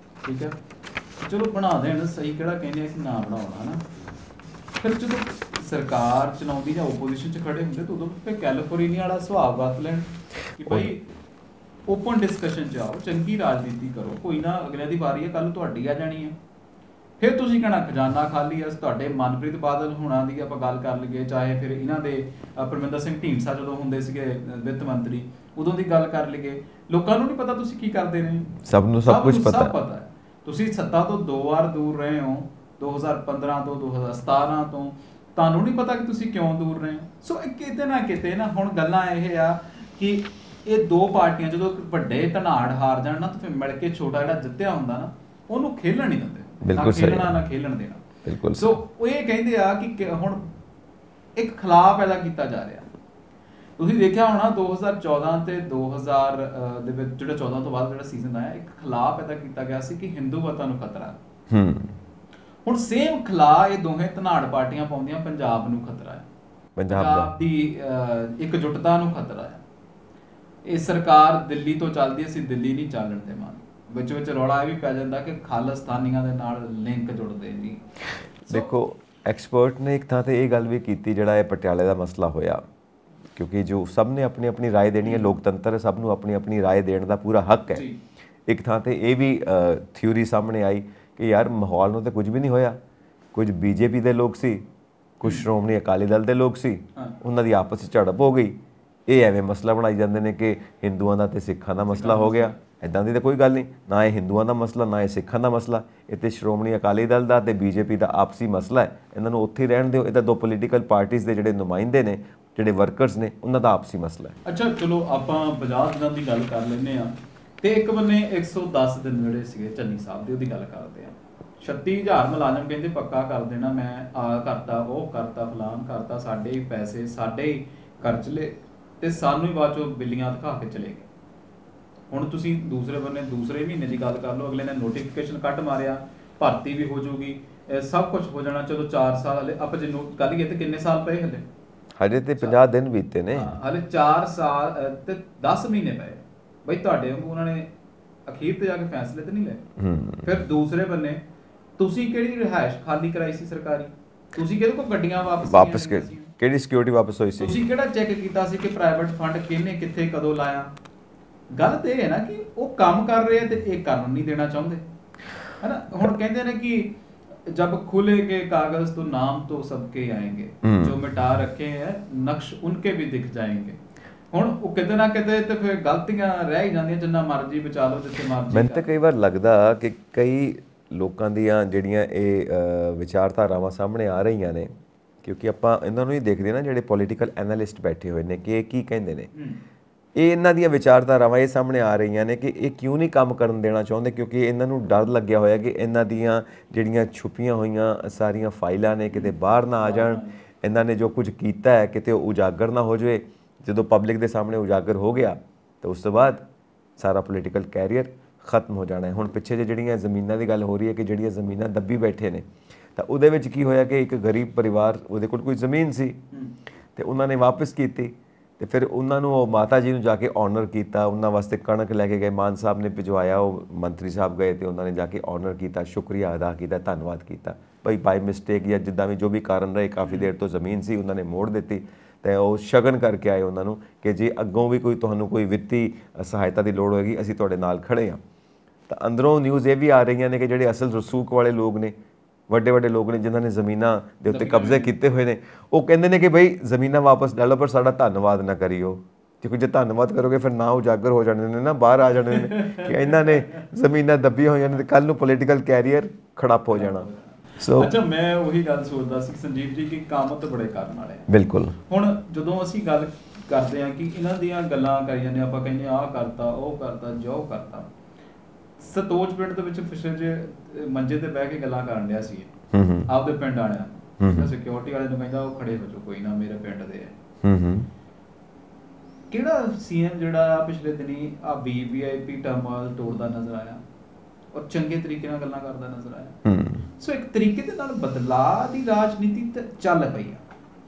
ਠੀਕ ਹੈ, ਚਲੋ ਬਣਾ ਦੇਣ, ਸਹੀ ਕਿਹੜਾ ਕਹਿੰਦੇ ਆ ਕਿ ਨਾ ਬਣਾਉਣਾ ਨਾ। ਫਿਰ ਜਦੋਂ ਸਰਕਾਰ ਚਲਾਉਂਦੀ ਜਾਂ ਓਪੋਜੀਸ਼ਨ 'ਚ ਖੜੇ ਹੁੰਦੇ ਤਾਂ ਉਦੋਂ ਫਿਰ ਕੈਲੀਫੋਰਨੀਆ ਵਾਲਾ ਸੁਭਾਅ ਵਰਤ ਲੈਣ ਕਿ ਭਾਈ ਓਪਨ ਡਿਸਕਸ਼ਨ 'ਚ ਆਓ, ਚੰਗੀ ਰਾਜਨੀਤੀ ਕਰੋ, ਕੋਈ ਨਾ ਅਗਲਿਆਂ ਦੀ ਵਾਰੀ ਹੈ, ਕੱਲ੍ਹ ਤੁਹਾਡੀ ਆ ਜਾਣੀ ਹੈ। ਫਿਰ ਤੁਸੀਂ ਕਹਿਣਾ ਖਜ਼ਾਨਾ ਖਾਲੀ ਹੈ। ਤੁਹਾਡੇ ਮਨਪ੍ਰੀਤ ਬਾਦਲ ਹੋਣਾ ਦੀ ਆਪਾਂ ਗੱਲ ਕਰ ਲਈਏ, ਚਾਹੇ ਫਿਰ ਇਹਨਾਂ ਦੇ ਪਰਮਿੰਦਰ ਸਿੰਘ ਢੀਂਡਸਾ ਜਦੋਂ ਹੁੰਦੇ ਸੀਗੇ ਵਿੱਤ ਮੰਤਰੀ, ਉਦੋਂ ਦੀ ਗੱਲ ਕਰ ਲਈਏ, ਲੋਕਾਂ ਨੂੰ ਨਹੀਂ ਪਤਾ ਤੁਸੀਂ ਕੀ ਕਰਦੇ ਨੇ, ਸਭ ਨੂੰ ਸਭ ਕੁਝ ਪਤਾ ਹੈ। ਤੁਸੀਂ ਸੱਤਾ ਤੋਂ 2 ਵਾਰ ਦੂਰ ਰਹੇ ਹੋ, 2015 ਤੋਂ 2017 ਤੋਂ, ਤੁਹਾਨੂੰ ਨਹੀਂ ਪਤਾ ਕਿ ਤੁਸੀਂ ਕਿਉਂ ਦੂਰ ਰਹੇ ਹੋ। ਸੋ ਕਿਤੇ ਨਾ ਹੁਣ ਗੱਲਾਂ ਇਹ ਆ ਕਿ ਇਹ ਦੋ ਪਾਰਟੀਆਂ ਜਦੋਂ ਵੱਡੇ ਧਨਾੜ ਹਾਰ ਜਾਣ ਨਾ, ਤਾਂ ਫਿਰ ਮਿਲ ਕੇ ਛੋਟਾ ਜਿਹੜਾ ਜਿੱਤਿਆ ਹੁੰਦਾ ਨਾ, ਉਹਨੂੰ ਖੇਲਣ ਨਹੀਂ ਦਿੰਦੇ, ਨਾ ਖੇਲਣਾ ਨਾ ਖੇਲਣ ਦੇਣਾ। ਬਿਲਕੁਲ। ਸੋ ਉਹ ਇਹ ਕਹਿੰਦੇ ਆ ਕਿ ਹੁਣ ਇੱਕ ਖਿਲਾਫ ਪੈਦਾ ਕੀਤਾ ਜਾ ਰਿਹਾ। ਤੁਸੀਂ ਦੇਖਿਆ ਹੋਣਾ 2014 ਤੇ 2000 ਦੇ ਵਿੱਚ, ਜਿਹੜਾ 14 ਤੋਂ ਬਾਅਦ ਜਿਹੜਾ ਸੀਜ਼ਨ ਆਇਆ, ਇੱਕ ਖਿਲਾਫ ਪੈਦਾ ਕੀਤਾ ਗਿਆ ਸੀ ਕਿ ਹਿੰਦੂਵਤਾਂ ਨੂੰ ਖਤਰਾ। ਹੁਣ ਸੇਮ ਖਿਲਾਫ ਇਹ ਦੋਹੇ ਧਨਾੜ ਪਾਰਟੀਆਂ ਪਾਉਂਦੀਆਂ, ਪੰਜਾਬ ਨੂੰ ਖਤਰਾ ਹੈ, ਪੰਜਾਬ ਦੀ ਇਕਜੁੱਟਤਾ ਨੂੰ ਖਤਰਾ ਹੈ। ਇਹ ਸਰਕਾਰ ਦਿੱਲੀ ਤੋਂ ਚੱਲਦੀ, ਅਸੀਂ ਦਿੱਲੀ ਨਹੀਂ ਚੱਲਣ ਦੇਵਾਂਗੇ। ਵਿੱਚ ਰੌਲਾ ਇਹ ਵੀ ਪੈ ਜਾਂਦਾ ਕਿ ਖਾਲਿਸਤਾਨੀਆਂ ਦੇ ਨਾਲ ਲਿੰਕ ਜੁੜਦੇ ਜੀ। ਦੇਖੋ, ਐਕਸਪਰਟ ਨੇ ਇੱਕ ਥਾਂ ਤੇ ਇਹ ਗੱਲ ਵੀ ਕੀਤੀ, ਜਿਹੜਾ ਇਹ ਪਟਿਆਲੇ ਦਾ ਮਸਲਾ ਹੋਇਆ, ਕਿਉਂਕਿ ਜੋ ਸਭ ਨੇ ਆਪਣੀ ਆਪਣੀ ਰਾਏ ਦੇਣੀ ਹੈ, ਲੋਕਤੰਤਰ ਹੈ, ਸਭ ਨੂੰ ਆਪਣੀ ਆਪਣੀ ਰਾਏ ਦੇਣ ਦਾ ਪੂਰਾ ਹੱਕ ਹੈ। ਇੱਕ ਥਾਂ ਤੇ ਇਹ ਵੀ ਥਿਊਰੀ ਸਾਹਮਣੇ ਆਈ ਕਿ ਯਾਰ ਮਾਹੌਲ ਨੂੰ ਤਾਂ ਕੁਝ ਵੀ ਨਹੀਂ ਹੋਇਆ, ਕੁਝ ਬੀਜੇਪੀ ਦੇ ਲੋਕ ਸੀ, ਕੁਝ ਸ਼੍ਰੋਮਣੀ ਅਕਾਲੀ ਦਲ ਦੇ ਲੋਕ ਸੀ, ਉਹਨਾਂ ਦੀ ਆਪਸ ਵਿੱਚ ਝੜਪ ਹੋ ਗਈ। ਇਹ ਐਵੇਂ ਮਸਲਾ ਬਣਾਈ ਜਾਂਦੇ ਨੇ ਕਿ ਹਿੰਦੂਆਂ ਦਾ ਤੇ ਸਿੱਖਾਂ ਦਾ ਮਸਲਾ ਹੋ ਗਿਆ। ਇੱਦਾਂ ਦੀ ਤਾਂ ਕੋਈ ਗੱਲ ਨਹੀਂ, ਨਾ ਇਹ ਹਿੰਦੂਆਂ ਦਾ ਮਸਲਾ, ਨਾ ਇਹ ਸਿੱਖਾਂ ਦਾ ਮਸਲਾ, ਇਹ ਤਾਂ ਸ਼੍ਰੋਮਣੀ ਅਕਾਲੀ ਦਲ ਦਾ ਤੇ ਬੀਜੇਪੀ ਦਾ ਆਪਸੀ ਮਸਲਾ ਹੈ। ਇਹਨਾਂ ਨੂੰ ਉੱਥੇ ਹੀ ਰਹਿਣ ਦਿਓ। ਇਹ ਤਾਂ ਦੋ ਪੋਲੀਟੀਕਲ ਪਾਰਟੀਜ਼ ਦੇ ਜਿਹੜੇ ਨੁਮਾਇੰਦੇ ਨੇ, ਜਿਹੜੇ ਵਰਕਰਸ ਨੇ, ਉਹਨਾਂ ਦਾ ਆਪਸੀ ਮਸਲਾ ਹੈ। ਅੱਛਾ, ਚਲੋ ਆਪਾਂ 50 ਦਿਨਾਂ ਦੀ ਗੱਲ ਕਰ ਲੈਂਦੇ ਹਾਂ, ਤੇ ਇੱਕ ਬੰਨੇ 110 ਦਿਨ ਜਿਹੜੇ ਸੀਗੇ ਚੰਨੀ ਸਾਹਿਬ ਦੇ, ਉਹਦੀ ਗੱਲ ਕਰਦੇ ਹਾਂ। 36,000 ਮੁਲਾਜ਼ਮ ਕਹਿੰਦੇ ਪੱਕਾ ਕਰ ਦੇਣਾ, ਮੈਂ ਆ ਕਰਤਾ, ਉਹ ਕਰਤਾ, ਫਲਾਨ ਕਰਤਾ, ਸਾਡੇ ਹੀ ਪੈਸੇ, ਸਾਡੇ ਹੀ ਖਰਚ ਲਏ, ਤੇ ਸਾਨੂੰ ਹੀ ਬਾਅਦ ਚੋਂ ਬਿੱਲੀਆਂ ਦਿਖਾ ਕੇ ਚਲੇ ਗਏ। ਹੁਣ ਤੁਸੀਂ ਦੂਸਰੇ ਬੰਨੇ ਦੂਸਰੇ ਮਹੀਨੇ ਦੀ ਗੱਲ ਕਰ ਲਓ, ਅਗਲੇ ਨੇ ਨੋਟੀਫਿਕੇਸ਼ਨ ਕੱਢ ਮਾਰਿਆ, ਭਰਤੀ ਵੀ ਹੋ ਜਾਊਗੀ, ਸਭ ਕੁਝ ਹੋ ਜਾਣਾ। ਚਲੋ 4 ਸਾਲ ਹਲੇ ਆਪਾਂ ਜੇ ਨੋਟ ਕਰੀਏ ਤੇ ਕਿੰਨੇ ਸਾਲ ਪਏ ਹਲੇ? ਹਜੇ ਤੇ 50 ਦਿਨ ਬੀਤੇ ਨੇ, ਹਲੇ 4 ਸਾਲ ਤੇ 10 ਮਹੀਨੇ ਪਏ। ਬਈ ਤੁਹਾਡੇ ਵਾਂਗੂ ਉਹਨਾਂ ਨੇ ਅਖੀਰ ਤੇ ਜਾ ਕੇ ਫੈਸਲੇ ਤੇ ਨਹੀਂ ਲਏ। ਫਿਰ ਦੂਸਰੇ ਬੰਨੇ ਤੁਸੀਂ ਕਿਹੜੀ ਰਿਹਾਇਸ਼ ਖਾਲੀ ਕਰਾਈ ਸੀ ਸਰਕਾਰੀ? ਤੁਸੀਂ ਕਿਹਦੇ ਕੋਲ ਗੱਡੀਆਂ ਵਾਪਸ ਕਿਹੜੀ ਸਿਕਿਉਰਿਟੀ ਵਾਪਸ ਹੋਈ ਸੀ? ਤੁਸੀਂ ਕਿਹੜਾ ਚੈੱਕ ਕੀਤਾ ਸੀ ਕਿ ਪ੍ਰਾਈਵੇਟ ਫੰਡ ਕਿਹਨੇ ਕਿੱਥੇ ਕਦੋਂ ਲਾਇਆ? ਗੱਲ ਤੇ ਇਹ ਹੈ ਨਾ ਕਿ ਉਹ ਕੰਮ ਕਰ ਰਹੇ ਆ ਤੇ ਇਹ ਕਰਨ ਨਹੀਂ ਦੇਣਾ ਚਾਹੁੰਦੇ, है ना। ਹੁਣ ਕਹਿੰਦੇ ਨੇ ਕਿ जब खुलेंगे कागज तो नाम तो सबके आएंगे, जो मिटा रखे हैं नक्श उनके भी दिख जाएंगे। ਹੁਣ ਉਹ ਕਿਤੇ ਨਾ ਕਿਤੇ ਤੇ ਫਿਰ ਗਲਤੀਆਂ ਰਹਿ ਹੀ ਜਾਂਦੀਆਂ, ਜਿੰਨਾ ਮਰਜ਼ੀ ਬਚਾ ਲਓ, ਜਿੱਥੇ ਮਰਜ਼ੀ। ਮੈਨੂੰ ਤਾਂ ਕਈ ਵਾਰ ਲੱਗਦਾ ਕਿ ਕਈ ਲੋਕਾਂ ਦੀਆਂ ਜਿਹੜੀਆਂ ਇਹ ਵਿਚਾਰਧਾਰਾਵਾਂ ਸਾਹਮਣੇ ਆ ਰਹੀਆਂ ਨੇ, ਕਿਉਂਕਿ ਆਪਾਂ ਇਹਨਾਂ ਨੂੰ ਹੀ ਦੇਖਦੇ ਨਾ ਜਿਹੜੇ ਪੋਲੀਟੀਕਲ ਐਨਾਲਿਸਟ ਬੈਠੇ ਹੋਏ ਨੇ ਕਿ ਇਹ ਕੀ ਕਹਿੰਦੇ ਨੇ, ਇਹ ਇਹਨਾਂ ਦੀਆਂ ਵਿਚਾਰਧਾਰਾਵਾਂ ਇਹ ਸਾਹਮਣੇ ਆ ਰਹੀਆਂ ਨੇ ਕਿ ਇਹ ਕਿਉਂ ਨਹੀਂ ਕੰਮ ਕਰਨ ਦੇਣਾ ਚਾਹੁੰਦੇ, ਕਿਉਂਕਿ ਇਹਨਾਂ ਨੂੰ ਡਰ ਲੱਗਿਆ ਹੋਇਆ ਕਿ ਇਹਨਾਂ ਦੀਆਂ ਜਿਹੜੀਆਂ ਛੁਪੀਆਂ ਹੋਈਆਂ ਸਾਰੀਆਂ ਫਾਈਲਾਂ ਨੇ ਕਿਤੇ ਬਾਹਰ ਨਾ ਆ ਜਾਣ, ਇਹਨਾਂ ਨੇ ਜੋ ਕੁਝ ਕੀਤਾ ਹੈ ਕਿਤੇ ਉਹ ਉਜਾਗਰ ਨਾ ਹੋ ਜਾਵੇ। ਜਦੋਂ ਪਬਲਿਕ ਦੇ ਸਾਹਮਣੇ ਉਜਾਗਰ ਹੋ ਗਿਆ ਤਾਂ ਉਸ ਤੋਂ ਬਾਅਦ ਸਾਰਾ ਪੋਲੀਟੀਕਲ ਕੈਰੀਅਰ ਖਤਮ ਹੋ ਜਾਣਾ ਹੈ। ਹੁਣ ਪਿੱਛੇ ਜਿਹੜੀਆਂ ਜ਼ਮੀਨਾਂ ਦੀ ਗੱਲ ਹੋ ਰਹੀ ਹੈ ਕਿ ਜਿਹੜੀਆਂ ਜ਼ਮੀਨਾਂ ਦੱਬੀ ਬੈਠੇ ਨੇ, ਤਾਂ ਉਹਦੇ ਵਿੱਚ ਕੀ ਹੋਇਆ ਕਿ ਇੱਕ ਗਰੀਬ ਪਰਿਵਾਰ, ਉਹਦੇ ਕੋਲ ਕੋਈ ਜ਼ਮੀਨ ਸੀ ਤੇ ਉਹਨਾਂ ਨੇ ਵਾਪਸ ਕੀਤੀ, ਤੇ ਫਿਰ ਉਹਨਾਂ ਨੂੰ ਉਹ ਮਾਤਾ ਜੀ ਨੂੰ ਜਾ ਕੇ ਆਨਰ ਕੀਤਾ, ਉਹਨਾਂ ਵਾਸਤੇ ਕਣਕ ਲੈ ਕੇ ਗਏ, ਮਾਨ ਸਾਹਿਬ ਨੇ ਭਿਜਵਾਇਆ, ਉਹ ਮੰਤਰੀ ਸਾਹਿਬ ਗਏ ਤੇ ਉਹਨਾਂ ਨੇ ਜਾ ਕੇ ਆਨਰ ਕੀਤਾ, ਸ਼ੁਕਰੀਆ ਅਦਾ ਕੀਤਾ, ਧੰਨਵਾਦ ਕੀਤਾ। ਭਾਈ ਬਾਈ ਮਿਸਟੇਕ ਜਾਂ ਜਿੱਦਾਂ ਵੀ ਜੋ ਵੀ ਕਾਰਨ ਰਹੇ, ਕਾਫੀ ਦੇਰ ਤੋਂ ਜ਼ਮੀਨ ਸੀ ਉਹਨਾਂ ਨੇ ਮੋੜ ਦਿੱਤੀ ਤੇ ਉਹ ਸ਼ਗਨ ਕਰਕੇ ਆਏ ਉਹਨਾਂ ਨੂੰ ਕਿ ਜੇ ਅੱਗੋਂ ਵੀ ਕੋਈ ਤੁਹਾਨੂੰ ਕੋਈ ਵਿੱਤੀ ਸਹਾਇਤਾ ਦੀ ਲੋੜ ਹੋਏਗੀ ਅਸੀਂ ਤੁਹਾਡੇ ਨਾਲ ਖੜੇ ਹਾਂ। ਤਾਂ ਅੰਦਰੋਂ ਨਿਊਜ਼ ਇਹ ਵੀ ਆ ਰਹੀਆਂ ਨੇ ਕਿ ਜਿਹੜੇ ਅਸਲ ਰਸੂਖ ਵਾਲੇ ਲੋਕ ਨੇ, ਵੱਡੇ ਵੱਡੇ ਲੋਕ ਨੇ ਜਿਨ੍ਹਾਂ ਨੇ ਜ਼ਮੀਨਾਂ ਦੇ ਉੱਤੇ ਕਬਜ਼ੇ ਕੀਤੇ ਹੋਏ ਨੇ, ਉਹ ਕਹਿੰਦੇ ਨੇ ਕਿ ਬਈ ਜ਼ਮੀਨਾਂ ਵਾਪਸ ਲੈ ਲਓ ਪਰ ਸਾਡਾ ਧੰਨਵਾਦ ਨਾ ਕਰਿਓ, ਕਿਉਂਕਿ ਜੇ ਧੰਨਵਾਦ ਕਰੋਗੇ ਫਿਰ ਨਾ ਉਜਾਗਰ ਹੋ ਜਾਣੇ ਨੇ ਨਾ, ਬਾਹਰ ਆ ਜਾਣੇ ਨੇ ਕਿ ਇਹਨਾਂ ਨੇ ਜ਼ਮੀਨਾਂ ਦੱਬੀਆਂ ਹੋਈਆਂ ਨੇ ਤੇ ਕੱਲ ਨੂੰ ਪੋਲੀਟੀਕਲ ਕੈਰੀਅਰ ਖੜੱਪ ਹੋ ਜਾਣਾ। ਸੋ ਅੱਛਾ, ਮੈਂ ਉਹੀ ਗੱਲ ਸੋਚਦਾ ਸੀ ਸੰਜੀਵ ਜੀ ਕਿ ਕੰਮ ਤਾਂ ਬੜੇ ਕਰਨ ਵਾਲੇ ਆ। ਬਿਲਕੁਲ। ਹੁਣ ਜਦੋਂ ਅਸੀਂ ਗੱਲ ਕਰਦੇ ਹਾਂ ਕਿ ਇਹਨਾਂ ਦੀਆਂ ਗੱਲਾਂ ਕਰੀ ਜਾਂਦੇ, ਆਪਾਂ ਕਹਿੰਦੇ ਆਹ ਕਰਤਾ, ਉਹ ਕਰਤਾ, ਜੋ ਕਰਤਾ। ਸਤੋਜ ਪਿੰਡ ਦੇ ਵਿੱਚ ਫਿਸ਼ਰ ਮੰਜੇ ਤੇ ਬਹਿ ਕੇ ਗੱਲਾਂ ਕਰਨ ਡਿਆ ਸੀ ਆਪਦੇ ਪਿੰਡ ਵਾਲਿਆਂ, ਸਿਕਿਉਰਿਟੀ ਵਾਲੇ ਨੂੰ ਕਹਿੰਦਾ ਉਹ ਖੜੇ ਹੋ ਜਾਓ, ਕੋਈ ਨਾ ਮੇਰੇ ਪਿੰਡ ਦੇ ਆ। ਕਿਹੜਾ ਸੀਐਮ ਜਿਹੜਾ ਪਿਛਲੇ ਦਿਨੀ ਆ ਵੀਆਈਪੀ ਟਰਮਲ ਤੋੜਦਾ ਨਜ਼ਰ ਆਇਆ ਔਰ ਚੰਗੇ ਤਰੀਕੇ ਨਾਲ ਗੱਲਾਂ ਕਰਦਾ ਨਜ਼ਰ ਆਇਆ। ਸੋ ਇੱਕ ਤਰੀਕੇ ਦੇ ਨਾਲ ਬਦਲਾਅ ਦੀ ਰਾਜਨੀਤੀ ਚੱਲ ਪਈ ਆ।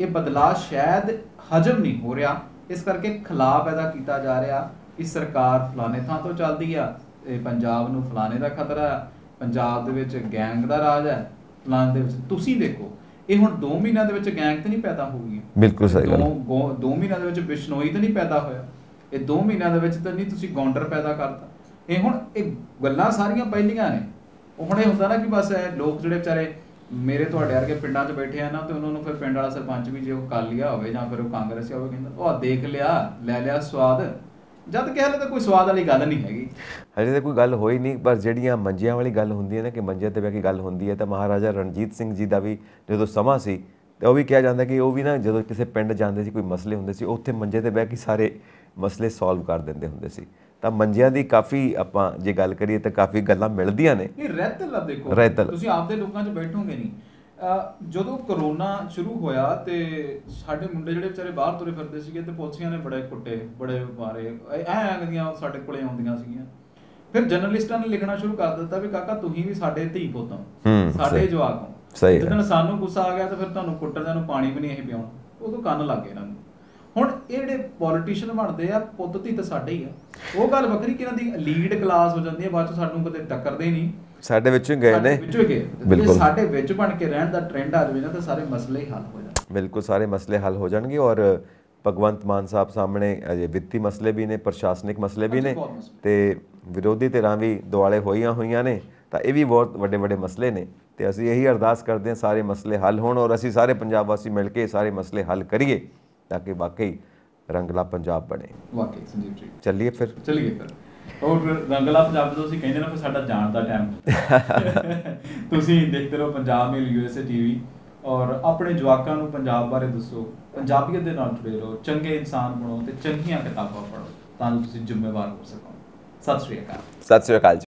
ਇਹ ਬਦਲਾਅ ਸ਼ਾਇਦ ਹਜਮ ਨਹੀਂ ਹੋ ਰਿਹਾ, ਇਸ ਕਰਕੇ ਖਲਾਅ ਪੈਦਾ ਕੀਤਾ ਜਾ ਰਿਹਾ ਕਿ ਸਰਕਾਰ ਫਲਾਣੇ ਥਾਂ ਤੋਂ ਚੱਲਦੀ ਆ, ਇਹ ਪੰਜਾਬ ਨੂੰ ਫਲਾਣੇ ਦਾ ਖਤਰਾ ਹੈ, ਪੰਜਾਬ ਦੇ ਵਿੱਚ ਗੈਂਗ ਦਾ ਰਾਜ ਹੈ, ਫਲਾਣੇ ਦੇ ਵਿੱਚ। ਤੁਸੀਂ ਦੇਖੋ ਇਹ ਹੁਣ 2 ਮਹੀਨਿਆਂ ਦੇ ਵਿੱਚ ਗੈਂਗ ਤਾਂ ਨਹੀਂ ਪੈਦਾ ਹੋਊਗੀ। ਬਿਲਕੁਲ ਸਹੀ ਗੱਲ। 2 ਮਹੀਨਿਆਂ ਦੇ ਵਿੱਚ ਬਿਸ਼ਨੋਈ ਤਾਂ ਨਹੀਂ ਪੈਦਾ ਹੋਇਆ, ਇਹ 2 ਮਹੀਨਿਆਂ ਦੇ ਵਿੱਚ ਤਾਂ ਨਹੀਂ ਤੁਸੀਂ ਗੌਂਡਰ ਪੈਦਾ ਕਰਤਾ। ਇਹ ਹੁਣ ਇਹ ਗੱਲਾਂ ਸਾਰੀਆਂ ਪਹਿਲੀਆਂ ਨੇ। ਉਹ ਹੁਣ ਇਹ ਹੁੰਦਾ ਨਾ ਕਿ ਬਸ ਲੋਕ ਜਿਹੜੇ ਵਿਚਾਰੇ ਮੇਰੇ ਤੁਹਾਡੇ ਵਰਗੇ ਪਿੰਡਾਂ 'ਚ ਬੈਠੇ ਆ ਨਾ, ਤੇ ਉਹਨਾਂ ਨੂੰ ਫਿਰ ਪਿੰਡ ਵਾਲਾ ਸਰਪੰਚ ਵੀ ਜੇ ਉਹ ਅਕਾਲੀਆ ਹੋਵੇ ਜਾਂ ਫਿਰ ਉਹ ਕਾਂਗਰਸੀ ਹੋਵੇ, ਕਹਿੰਦਾ ਉਹ ਦੇਖ ਲਿਆ, ਲੈ ਲਿਆ ਸਵਾਦ, ਜਦ ਕਿ ਹਲੇ ਤਾਂ ਕੋਈ ਸਵਾਦ ਵਾਲੀ ਗੱਲ ਨਹੀਂ ਹੈਗੀ, ਹਜੇ ਤਾਂ ਕੋਈ ਗੱਲ ਹੋਈ ਨਹੀਂ। ਪਰ ਜਿਹੜੀਆਂ ਮੰਜਿਆਂ ਵਾਲੀ ਗੱਲ ਹੁੰਦੀ ਹੈ ਨਾ ਕਿ ਮੰਜੇ ਤੇ ਬਹਿ ਕੇ ਗੱਲ ਹੁੰਦੀ ਹੈ, ਤਾਂ ਮਹਾਰਾਜਾ ਰਣਜੀਤ ਸਿੰਘ ਜੀ ਦਾ ਵੀ ਜਦੋਂ ਸਮਾਂ ਸੀ ਤੇ ਉਹ ਵੀ ਕਿਹਾ ਜਾਂਦਾ ਕਿ ਉਹ ਵੀ ਨਾ ਜਦੋਂ ਕਿਸੇ ਪਿੰਡ ਜਾਂਦੇ ਸੀ, ਕੋਈ ਮਸਲੇ ਹੁੰਦੇ ਸੀ, ਉੱਥੇ ਮੰਜੇ ਤੇ ਬਹਿ ਕੇ ਸਾਰੇ ਮਸਲੇ ਸੋਲਵ ਕਰ ਦਿੰਦੇ ਹੁੰਦੇ ਸੀ। ਤਾਂ ਮੰਜਿਆਂ ਦੀ ਕਾਫੀ ਆਪਾਂ ਜੇ ਗੱਲ ਕਰੀਏ ਤਾਂ ਕਾਫੀ ਗੱਲਾਂ ਮਿਲਦੀਆਂ ਨੇ। ਇਹ ਰਹਿਤਲ ਆ, ਦੇਖੋ ਤੁਸੀਂ ਆਪਦੇ ਲੋਕਾਂ 'ਚ ਬੈਠੋਗੇ ਨਹੀਂ। ਜਦੋਂ ਕਰੋਨਾ ਸ਼ੁਰੂ ਹੋਇਆ ਤੇ ਸਾਡੇ ਮੁੰਡੇ ਜਿਹੜੇ ਵਿਚਾਰੇ ਬਾਹਰ ਤੁਰੇ ਫਿਰਦੇ ਸੀਗੇ ਤੇ ਪੁਲਿਸੀਆਂ ਨੇ ਬੜੇ ਕੁੱਟੇ, ਬੜੇ ਮਾਰੇ, ਐਂ ਸਾਡੇ ਕੋਲੇ ਆਉਂਦੀਆਂ ਸੀਗੀਆਂ। ਫਿਰ ਜਰਨਲਿਸਟਾਂ ਨੇ ਲਿਖਣਾ ਸ਼ੁਰੂ ਕਰ ਦਿੱਤਾ ਵੀ ਕਾਕਾ ਤੁਸੀਂ ਵੀ ਸਾਡੇ ਧੀ ਪੁੱਤ ਹੋ, ਸਾਡੇ ਜਵਾਕ ਹੋ। ਜਦੋਂ ਸਾਨੂੰ ਗੁੱਸਾ ਆ ਗਿਆ ਤਾਂ ਫਿਰ ਤੁਹਾਨੂੰ ਕੁੱਟਦਿਆਂ ਨੂੰ ਪਾਣੀ ਵੀ ਨਹੀਂ ਇਹ ਪਿਆਉਣਾ, ਉਦੋਂ ਕੰਨ ਲੱਗ ਗਏ ਇਹਨਾਂ ਨੂੰ। ਹੁਣ ਇਹ ਜਿਹੜੇ ਪੋਲੀਟੀਸ਼ੀਅਨ ਬਣਦੇ ਆ, ਪੁੱਤ ਧੀ ਤਾਂ ਸਾਡੇ ਹੀ ਆ। ਉਹ ਗੱਲ ਵੱਖਰੀ ਕਿ ਇਹਨਾਂ ਦੀ ਲੀਡ ਕਲਾਸ ਹੋ ਜਾਂਦੀ ਹੈ, ਬਾਅਦ 'ਚ ਸਾਨੂੰ ਕਦੇ ਟੱਕਰਦੇ ਨਹੀਂ, ਸਾਡੇ ਵਿੱਚੋਂ ਹੀ ਗਏ ਨੇ, ਵਿੱਚੋਂ ਹੀ ਗਏ। ਜੇ ਸਾਡੇ ਵਿੱਚ ਬਣ ਕੇ ਰਹਿਣ ਦਾ ਟ੍ਰੈਂਡ ਆ ਜਾਵੇ ਨਾ ਤਾਂ ਸਾਰੇ ਮਸਲੇ ਹੀ ਹੱਲ ਹੋ ਜਾਣਗੇ। ਬਿਲਕੁਲ, ਸਾਰੇ ਮਸਲੇ ਹੱਲ ਹੋ ਜਾਣਗੇ। ਔਰ ਭਗਵੰਤ ਮਾਨ ਸਾਹਿਬ ਸਾਹਮਣੇ ਅਜੇ ਵਿੱਤੀ ਮਸਲੇ ਵੀ ਨੇ, ਪ੍ਰਸ਼ਾਸਨਿਕ ਮਸਲੇ ਵੀ ਨੇ ਤੇ ਵਿਰੋਧੀ ਧਿਰਾਂ ਵੀ ਦੁਆਲੇ ਹੋਈਆਂ ਨੇ, ਤਾਂ ਇਹ ਵੀ ਬਹੁਤ ਵੱਡੇ ਵੱਡੇ ਮਸਲੇ ਨੇ। ਤੇ ਅਸੀਂ ਇਹੀ ਅਰਦਾਸ ਕਰਦੇ ਹਾਂ ਸਾਰੇ ਮਸਲੇ ਹੱਲ ਹੋਣ ਔਰ ਅਸੀਂ ਸਾਰੇ ਪੰਜਾਬ ਵਾਸੀ ਮਿਲ ਕੇ ਸਾਰੇ ਮਸਲੇ ਹੱਲ ਕਰੀਏ ਤਾਂ ਕਿ ਵਾਕਈ ਰੰਗਲਾ ਪੰਜਾਬ ਬਣੇ। ਵਾਕਈ ਸੰਜੀਵ ਜੀ, ਚੱਲੀਏ ਫਿਰ। ਔਰ ਰੰਗਲਾ ਪੰਜਾਬ ਜਦੋਂ ਅਸੀਂ ਕਹਿੰਦੇ ਨਾ ਫਿਰ ਸਾਡਾ ਜਾਣ ਦਾ ਟਾਈਮ। ਤੁਸੀਂ ਦੇਖਦੇ ਰਹੋ ਪੰਜਾਬ ਮੇਲ USA TV ਔਰ ਆਪਣੇ ਜਵਾਕਾਂ ਨੂੰ ਪੰਜਾਬ ਬਾਰੇ ਦੱਸੋ, ਪੰਜਾਬੀਅਤ ਦੇ ਨਾਲ ਜੁੜੇ ਰਹੋ, ਚੰਗੇ ਇਨਸਾਨ ਬਣੋ ਤੇ ਚੰਗੀਆਂ ਕਿਤਾਬਾਂ ਪੜ੍ਹੋ ਤਾਂ ਤੁਸੀਂ ਜ਼ਿੰਮੇਵਾਰ ਹੋ ਸਕੋ। ਸਤਿ ਸ਼੍ਰੀ ਅਕਾਲ। ਸਤਿ ਸ਼੍ਰੀ ਅਕਾਲ।